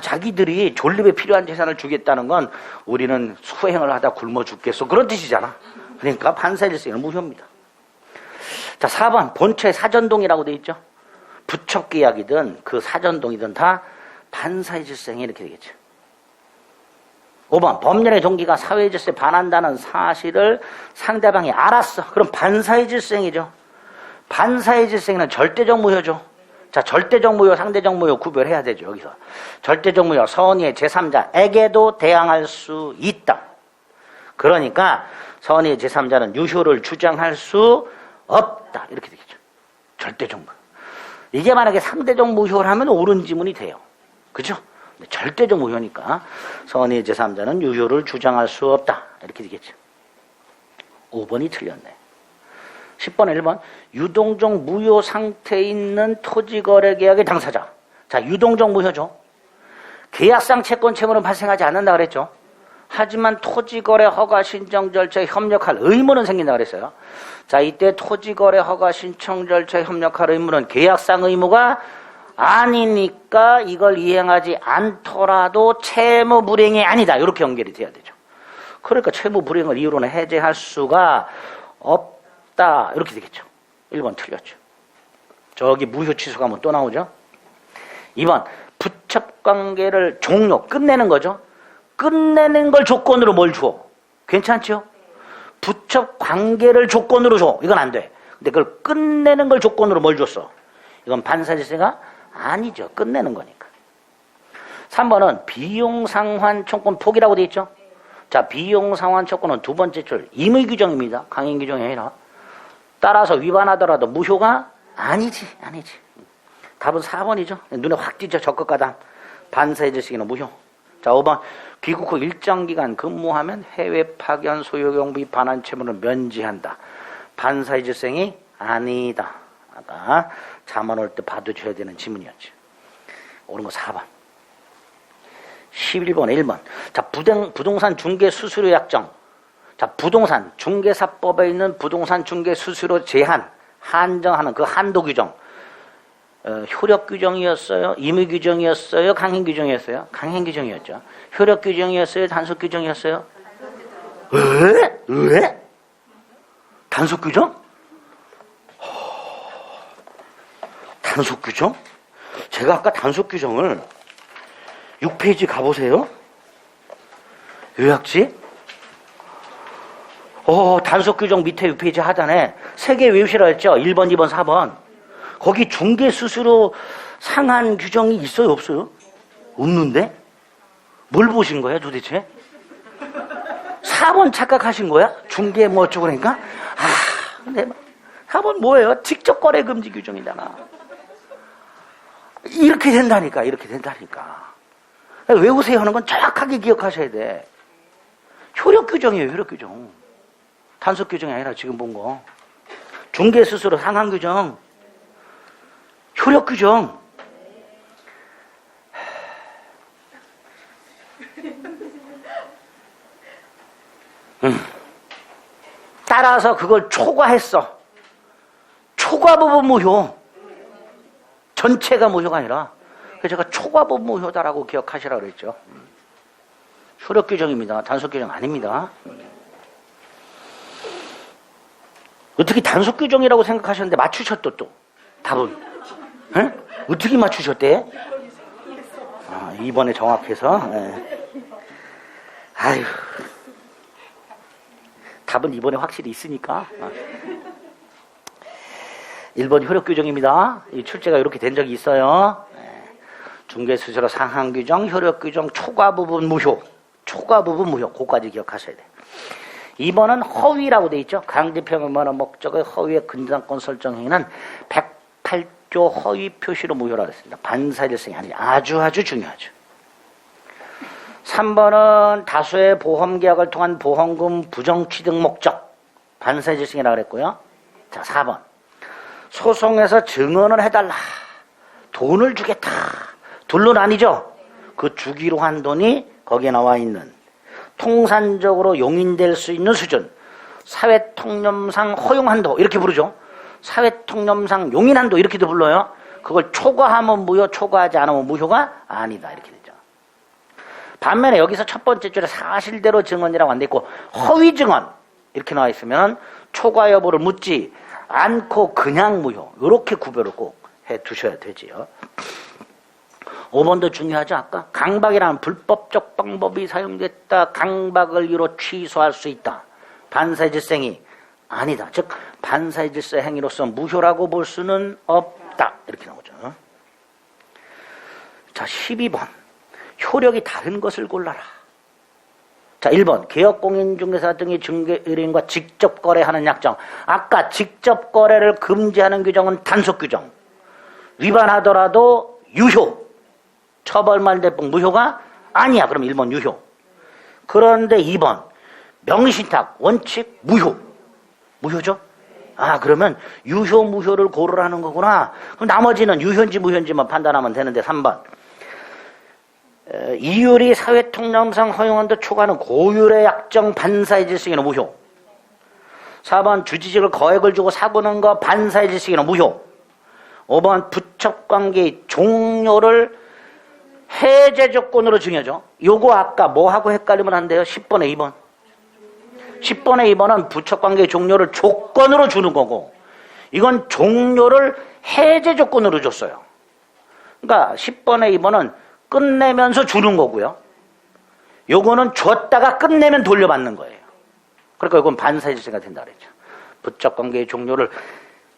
자기들이 존립에 필요한 재산을 주겠다는 건 우리는 수행을 하다 굶어 죽겠어. 그런 뜻이잖아. 그러니까 반사의 질서는 무효입니다. 자, 4번 본처의 사전동이라고 돼 있죠. 부척 계약이든 그 사전동이든 다 반사의 질서에 이렇게 되겠죠. 5번 법률의 동기가 사회의 질서에 반한다는 사실을 상대방이 알았어. 그럼 반사의 질서이죠. 반사의 질서는 절대적 무효죠. 자, 절대적 무효, 상대적 무효 구별해야 되죠. 여기서 절대적 무효, 선의의 제3자에게도 대항할 수 있다. 그러니까 선의의 제3자는 유효를 주장할 수 없다. 이렇게 되겠죠. 절대적 무효. 이게 만약에 상대적 무효를 하면 옳은 지문이 돼요. 그죠? 절대적 무효니까 선의의 제3자는 유효를 주장할 수 없다. 이렇게 되겠죠. 5번이 틀렸네. 10번, 1번. 유동적 무효 상태에 있는 토지거래계약의 당사자. 자, 유동적 무효죠. 계약상 채권 채무는 발생하지 않는다 그랬죠. 하지만 토지거래 허가 신청 절차에 협력할 의무는 생긴다 그랬어요. 자, 이때 토지거래 허가 신청 절차에 협력할 의무는 계약상 의무가 아니니까 이걸 이행하지 않더라도 채무 불이행이 아니다. 이렇게 연결이 돼야 되죠. 그러니까 채무 불이행을 이유로는 해제할 수가 없다. 이렇게 되겠죠. 1번 틀렸죠. 저기 무효 취소 가면 또 나오죠. 2번 부첩관계를 종료, 끝내는 거죠. 끝내는 걸 조건으로 뭘 줘? 괜찮죠? 부첩관계를 조건으로 줘. 이건 안 돼. 근데 그걸 끝내는 걸 조건으로 뭘 줬어? 이건 반사질세가 아니죠. 끝내는 거니까. 3번은 비용상환 청구권 포기라고 돼 있죠. 자, 비용상환 청구권은 두 번째 줄 임의 규정입니다. 강행 규정이 아니라. 따라서 위반하더라도 무효가 아니지. 답은 4번이죠. 눈에 확 띄죠. 적극가담. 반사해질 시기는 무효. 자, 5번. 귀국 후 일정 기간 근무하면 해외 파견 소요경비 반환 채무를 면제한다. 반사해질생이 아니다. 아까 자만 올 때 봐두셔야 되는 지문이었죠. 옳은 거 4번. 11번, 1번. 자, 부동산 중개 수수료 약정. 자, 부동산 중개사법에 있는 부동산 중개 수수료 제한, 한정하는 그 한도 규정. 효력 규정이었어요? 임의 규정이었어요? 강행 규정이었어요? 강행 규정이었죠. 효력 규정이었어요? 단속 규정이었어요? 왜? 단속 규정? 단속 규정? 제가 아까 단속 규정을 6페이지 가보세요. 요약지? 단속 규정 밑에 6페이지 하단에 3개 외우시라 했죠? 1번, 2번, 4번. 거기 중개 수수료 상한 규정이 있어요, 없어요? 없는데? 뭘 보신 거예요, 도대체? 4번 착각하신 거야? 중개 뭐 어쩌고 그러니까? 근데 4번 뭐예요? 직접 거래 금지 규정이잖아. 이렇게 된다니까. 외우세요 하는 건 정확하게 기억하셔야 돼. 효력 규정이에요, 효력 규정. 단속 규정이 아니라 지금 본 거. 중개 수수료 상한 규정. 효력 규정. 따라서 그걸 초과했어. 초과 부분 무효. 전체가 무효가 아니라. 그래서 제가 초과 부분 무효다라고 기억하시라고 그랬죠. 효력 규정입니다. 단속 규정 아닙니다. 어떻게 단속 규정이라고 생각하셨는데 맞추셨또 또 답은? 에? 어떻게 맞추셨대? 2번에 정확해서. 아유, 답은 2번에 확실히 있으니까. 1번 효력 규정입니다. 이 출제가 이렇게 된 적이 있어요. 중개수수료 상한 규정, 효력 규정, 초과 부분 무효. 그거까지 기억하셔야 돼요. 2번은 허위라고 돼 있죠. 강제표명만한 목적의 허위의 근저당권 설정 행위는 108조 허위 표시로 무효라고 했습니다. 반사일성이 아니죠. 아주 중요하죠. 3번은 다수의 보험계약을 통한 보험금 부정취득 목적. 반사일성이라고 그랬고요. 자, 4번. 소송에서 증언을 해달라. 돈을 주겠다. 둘론 아니죠. 그 주기로 한 돈이 거기에 나와 있는 통산적으로 용인될 수 있는 수준. 사회통념상 허용한도 이렇게 부르죠. 사회통념상 용인한도 이렇게도 불러요. 그걸 초과하면 무효, 초과하지 않으면 무효가 아니다 이렇게 되죠. 반면에 여기서 첫 번째 줄에 사실대로 증언이라고 안 돼 있고 허위 증언 이렇게 나와 있으면 초과 여부를 묻지 않고 그냥 무효 이렇게 구별을 꼭 해두셔야 되지요. 5번도 중요하죠. 아까 강박이라는 불법적 방법이 사용됐다. 강박을 이유로 취소할 수 있다. 반사의 질서행위 아니다. 즉 반사의 질서 행위로서 무효라고 볼 수는 없다. 이렇게 나오죠. 자, 12번 효력이 다른 것을 골라라. 자, 1번 개업공인중개사 등의 중개의뢰인과 직접 거래하는 약정. 아까 직접 거래를 금지하는 규정은 단속 규정. 위반하더라도 유효. 처벌만 대폭 무효가 아니야. 그럼 1번 유효. 그런데 2번 명의신탁 원칙 무효. 무효죠? 그러면 유효 무효를 고르라는 거구나. 그럼 나머지는 유효인지 무효인지만 판단하면 되는데 3번 이율이 사회통념상 허용한도 초과하는 고율의 약정 반사의 질서에는 무효. 4번 주지직을 거액을 주고 사고는 거 반사의 질서에는 무효. 5번 부척관계의 종료를 해제 조건으로 정해줘. 요거 아까 뭐하고 헷갈리면 안 돼요? 10번에 2번. 10번에 2번은 부척관계의 종료를 조건으로 주는 거고 이건 종료를 해제 조건으로 줬어요. 그러니까 10번에 2번은 끝내면서 주는 거고요. 요거는 줬다가 끝내면 돌려받는 거예요. 그러니까 이건 반사해제가 된다 그랬죠. 부척관계의 종료를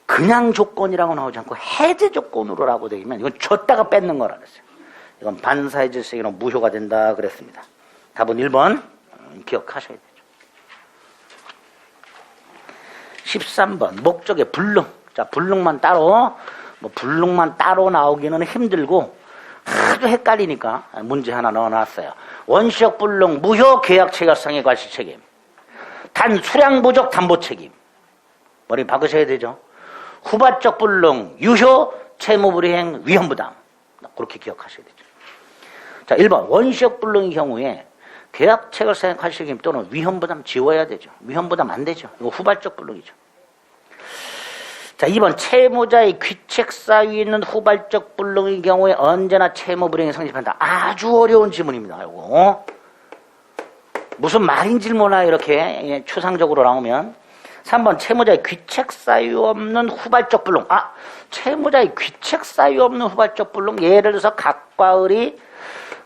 그냥 조건이라고 나오지 않고 해제 조건으로라고 되면 이건 줬다가 뺏는 거라 그랬어요. 이건 반사해제성으로 무효가 된다 그랬습니다. 답은 1번 기억하셔야 되죠. 13번 목적의 불능. 자, 불능만 따로 불능만 따로 나오기는 힘들고 하도 헷갈리니까 문제 하나 넣어놨어요. 원시적 불능 무효 계약 체결상의 과실 책임. 단 수량 부족 담보 책임. 머리 박으셔야 되죠. 후발적 불능 유효 채무불이행 위험부담. 그렇게 기억하셔야 되죠. 자, 1번 원시적 불능의 경우에 계약 체결상의 과실 책임 또는 위험부담 지워야 되죠. 위험부담 안 되죠. 이거 후발적 불능이죠. 자, 2번 채무자의 귀책 사유에 있는 후발적 불능의 경우에 언제나 채무불이행이 성립한다. 아주 어려운 질문입니다. 이거 무슨 말인지 몰라요. 이렇게 추상적으로 나오면. 3번 채무자의 귀책 사유 없는 후발적 불능. 채무자의 귀책 사유 없는 후발적 불능. 예를 들어서 각과 을이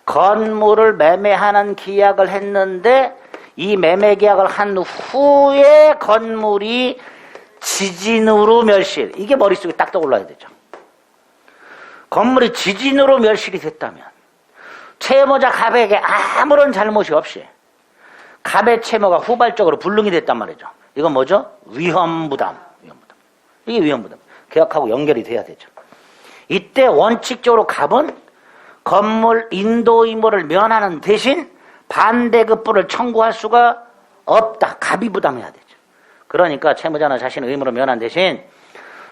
건물을 매매하는 계약을 했는데 이 매매 계약을 한 후에 건물이 지진으로 멸실. 이게 머릿속에 딱 떠올라야 되죠. 건물이 지진으로 멸실이 됐다면 채무자 갑에게 아무런 잘못이 없이 갑의 채무가 후발적으로 불능이 됐단 말이죠. 이건 뭐죠? 위험부담. 이게 위험부담. 계약하고 연결이 돼야 되죠. 이때 원칙적으로 갑은 건물 인도 의무를 면하는 대신 반대급부를 청구할 수가 없다. 갑이 부담해야 되죠. 그러니까 채무자는 자신의 의무를 면한 대신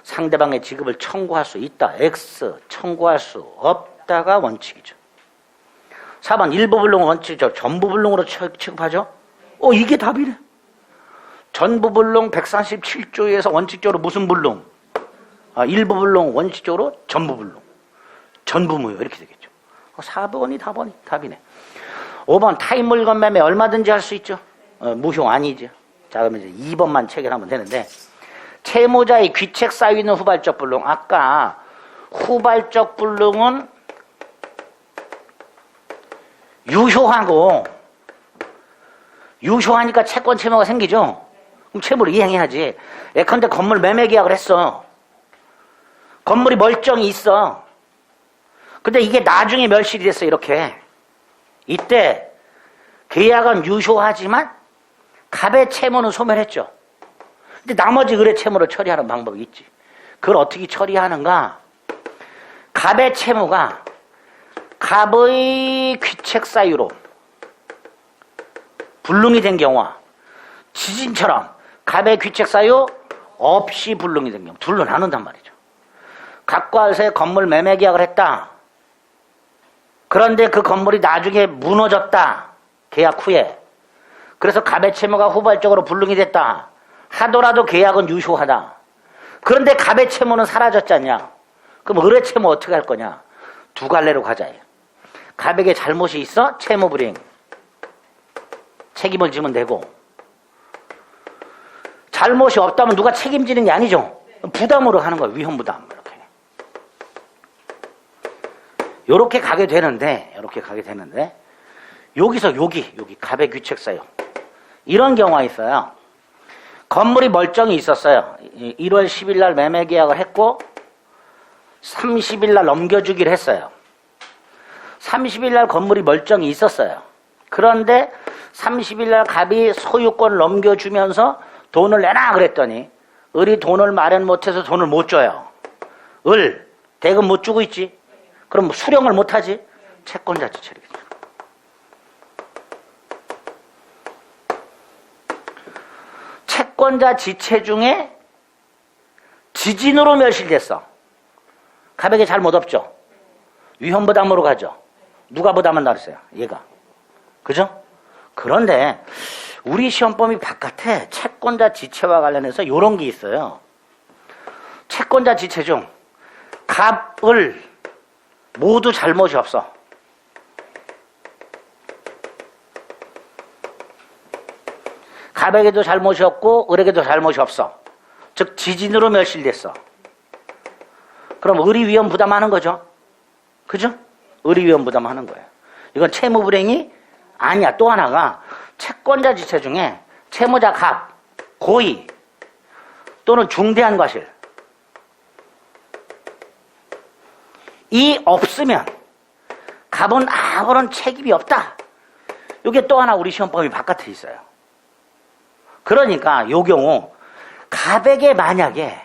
상대방의 지급을 청구할 수 있다. X 청구할 수 없다가 원칙이죠. 4번 일부 불능은 원칙이죠. 전부 불능으로 취급하죠. 이게 답이네. 전부 불능 137조에서 원칙적으로 무슨 불능? 일부 불능 원칙적으로 전부 불능. 전부 무효 이렇게 되겠죠. 4번이 답이네. 5번 타인 물건 매매 얼마든지 할 수 있죠. 무효 아니죠. 자, 그러면 이제 2번만 체결하면 되는데 채무자의 귀책 사유 있는 후발적 불능. 아까 후발적 불능은 유효하니까 채권 채무가 생기죠. 그럼 채무를 이행해야지. 예컨대 건물 매매 계약을 했어. 건물이 멀쩡히 있어. 근데 이게 나중에 멸실이 됐어. 이렇게. 이때 계약은 유효하지만 갑의 채무는 소멸했죠. 근데 나머지 을의 채무를 처리하는 방법이 있지. 그걸 어떻게 처리하는가? 갑의 채무가 갑의 귀책 사유로 불능이 된 경우와 지진처럼 갑의 귀책 사유 없이 불능이 된 경우 둘로 나눈단 말이죠. 갑과 을의 건물 매매 계약을 했다. 그런데 그 건물이 나중에 무너졌다. 계약 후에. 그래서 갑의 채무가 후발적으로 불능이 됐다 하더라도 계약은 유효하다. 그런데 갑의 채무는 사라졌지 않냐? 그럼 을의 채무 어떻게 할 거냐? 두 갈래로 가자. 갑에게 잘못이 있어? 채무불이행. 책임을 지면 되고. 잘못이 없다면 누가 책임지는 게 아니죠. 부담으로 하는 거예요. 위험부담. 이렇게 가게 되는데 여기서 여기 갑의 귀책 사유. 이런 경우가 있어요. 건물이 멀쩡히 있었어요. 1월 10일 날 매매 계약을 했고 30일 날 넘겨주기로 했어요. 30일 날 건물이 멀쩡히 있었어요. 그런데 30일 날 갑이 소유권을 넘겨주면서 돈을 내놔 그랬더니 을이 돈을 마련 못해서 돈을 못 줘요. 을 대금 못 주고 있지. 그럼 수령을 못하지. 채권자 지체겠죠. 채권자 지체 중에 지진으로 멸실됐어. 갑에게 잘못 없죠. 위험부담으로 가죠. 누가 부담한다 그랬어요? 얘가. 그죠? 그런데 우리 시험범위 바깥에 채권자 지체와 관련해서 이런 게 있어요. 채권자 지체 중 갑을 모두 잘못이 없어. 갑에게도 잘못이 없고 을에게도 잘못이 없어. 즉 지진으로 멸실됐어. 그럼 을이 위험 부담하는 거죠. 그죠? 을이 위험 부담하는 거예요. 이건 채무불행이 아니야. 또 하나가 채권자 지체 중에 채무자 갑, 고의 또는 중대한 과실 이 없으면 갑은 아무런 책임이 없다. 이게 또 하나 우리 시험법이 바깥에 있어요. 그러니까 요 경우 갑에게 만약에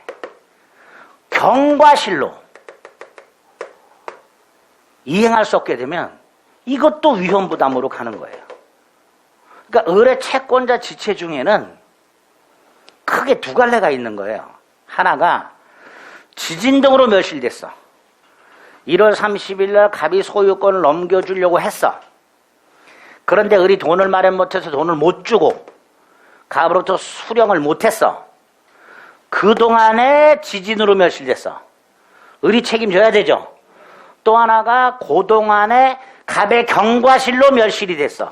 경과실로 이행할 수 없게 되면 이것도 위험부담으로 가는 거예요. 그러니까 을의 채권자 지체 중에는 크게 두 갈래가 있는 거예요. 하나가 지진 등으로 멸실됐어. 1월 30일 날 갑이 소유권을 넘겨주려고 했어. 그런데 을이 돈을 마련 못해서 돈을 못 주고 갑으로부터 수령을 못했어. 그동안에 지진으로 멸실됐어. 을이 책임져야 되죠. 또 하나가 그동안에 갑의 경과실로 멸실이 됐어.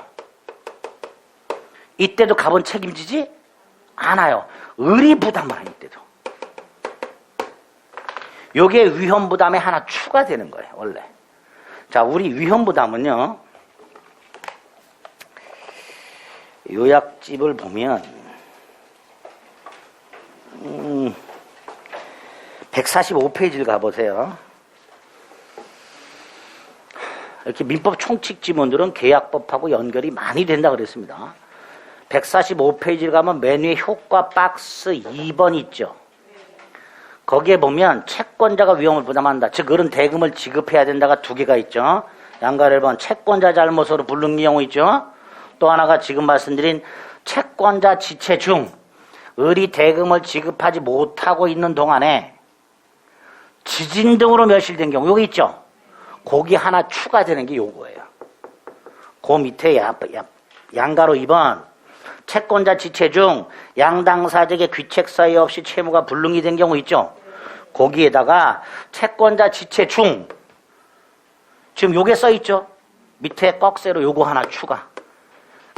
이때도 갑은 책임지지 않아요. 을이 부담을 하니 이때도. 요게 위험부담에 하나 추가되는 거예요. 원래. 자, 우리 위험부담은요. 요약집을 보면 145페이지를 가보세요. 이렇게 민법 총칙 지문들은 계약법하고 연결이 많이 된다 그랬습니다. 145페이지를 가면 맨 위에 효과 박스 2번 있죠. 거기에 보면 채권자가 위험을 부담한다. 즉 을은 대금을 지급해야 된다가 두 개가 있죠. 양가 1번 채권자 잘못으로 불능의 경우 있죠. 또 하나가 지금 말씀드린 채권자 지체 중 을이 대금을 지급하지 못하고 있는 동안에 지진 등으로 멸실된 경우 여기 있죠. 거기 하나 추가되는 게 요거예요. 그 밑에 양가로 2번 채권자 지체 중 양당사직의 귀책 사유 없이 채무가 불능이 된 경우 있죠. 거기에다가 채권자 지체 중 지금 요게 써있죠. 밑에 꺽쇠로 요거 하나 추가.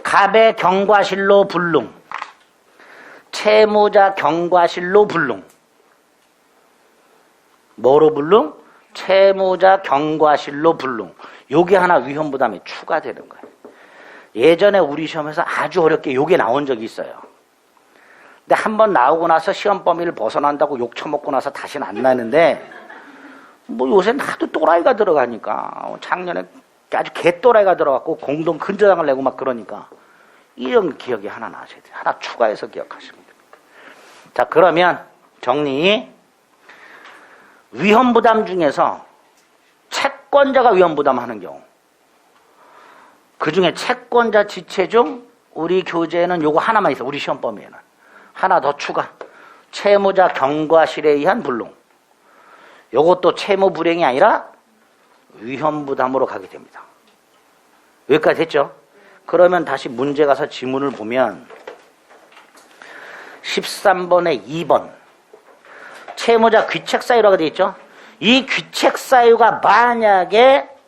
갑의 경과실로 불능, 채무자 경과실로 불능. 뭐로 불능? 채무자 경과실로 불능. 요게 하나 위험부담이 추가되는 거예요. 예전에 우리 시험에서 아주 어렵게 요게 나온 적이 있어요. 근데 한번 나오고 나서 시험 범위를 벗어난다고 욕 처먹고 나서 다시는 안 나는데 뭐 요새 하도 또라이가 들어가니까 작년에 아주 개또라이가 들어갔고 공동 근저당을 내고 막 그러니까 이런 기억이 하나 나셔야 돼요. 하나 추가해서 기억하시면 됩니다. 자, 그러면 정리. 위험부담 중에서 채권자가 위험부담하는 경우 그 중에 채권자 지체 중 우리 교재에는 요거 하나만 있어. 우리 시험 범위에는 하나 더 추가. 채무자 경과실에 의한 불능. 요것도 채무 불행이 아니라 위험부담으로 가게 됩니다. 여기까지 됐죠? 그러면 다시 문제 가서 지문을 보면 13번에 2번 채무자 귀책 사유라고 되어 있죠? 이 귀책 사유가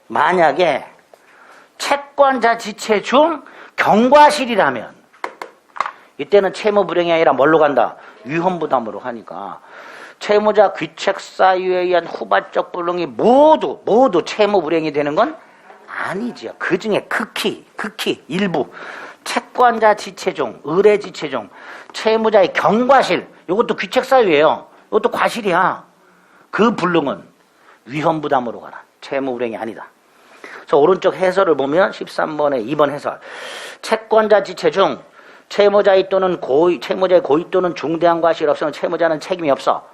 만약에 채권자 지체 중 경과실이라면 이때는 채무 불행이 아니라 뭘로 간다? 위험부담으로 하니까 채무자 귀책 사유에 의한 후발적 불능이 모두 채무 불행이 되는 건 아니지요. 그 중에 극히 일부 채권자 지체 중, 을의 지체 중 채무자의 경과실 이것도 귀책 사유예요. 이것도 과실이야. 그 불능은 위험부담으로 가라. 채무 불행이 아니다. 그래서 오른쪽 해설을 보면 13번에 2번 해설. 채권자 지체 중 채무자의 고의 또는 중대한 과실 없으면 채무자는 책임이 없어.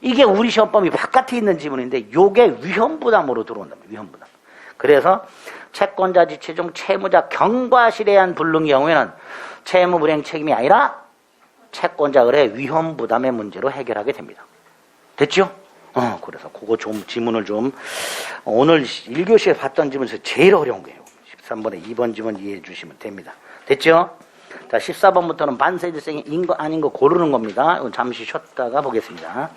이게 우리 시험법이 바깥에 있는 지문인데 요게 위험부담으로 들어온답니다. 위험부담. 그래서 채권자 지체 중 채무자 경과실에 의한 불능의 경우에는 채무 불행 책임이 아니라 채권자 을의 위험부담의 문제로 해결하게 됩니다. 됐죠? 그래서 그거 좀 지문을 좀 오늘 1교시에 봤던 지문에서 제일 어려운 거예요. 13번에 2번 지문 이해해 주시면 됩니다. 됐죠? 자, 14번부터는 반세대생이 아닌 거 고르는 겁니다. 이건 잠시 쉬었다가 보겠습니다.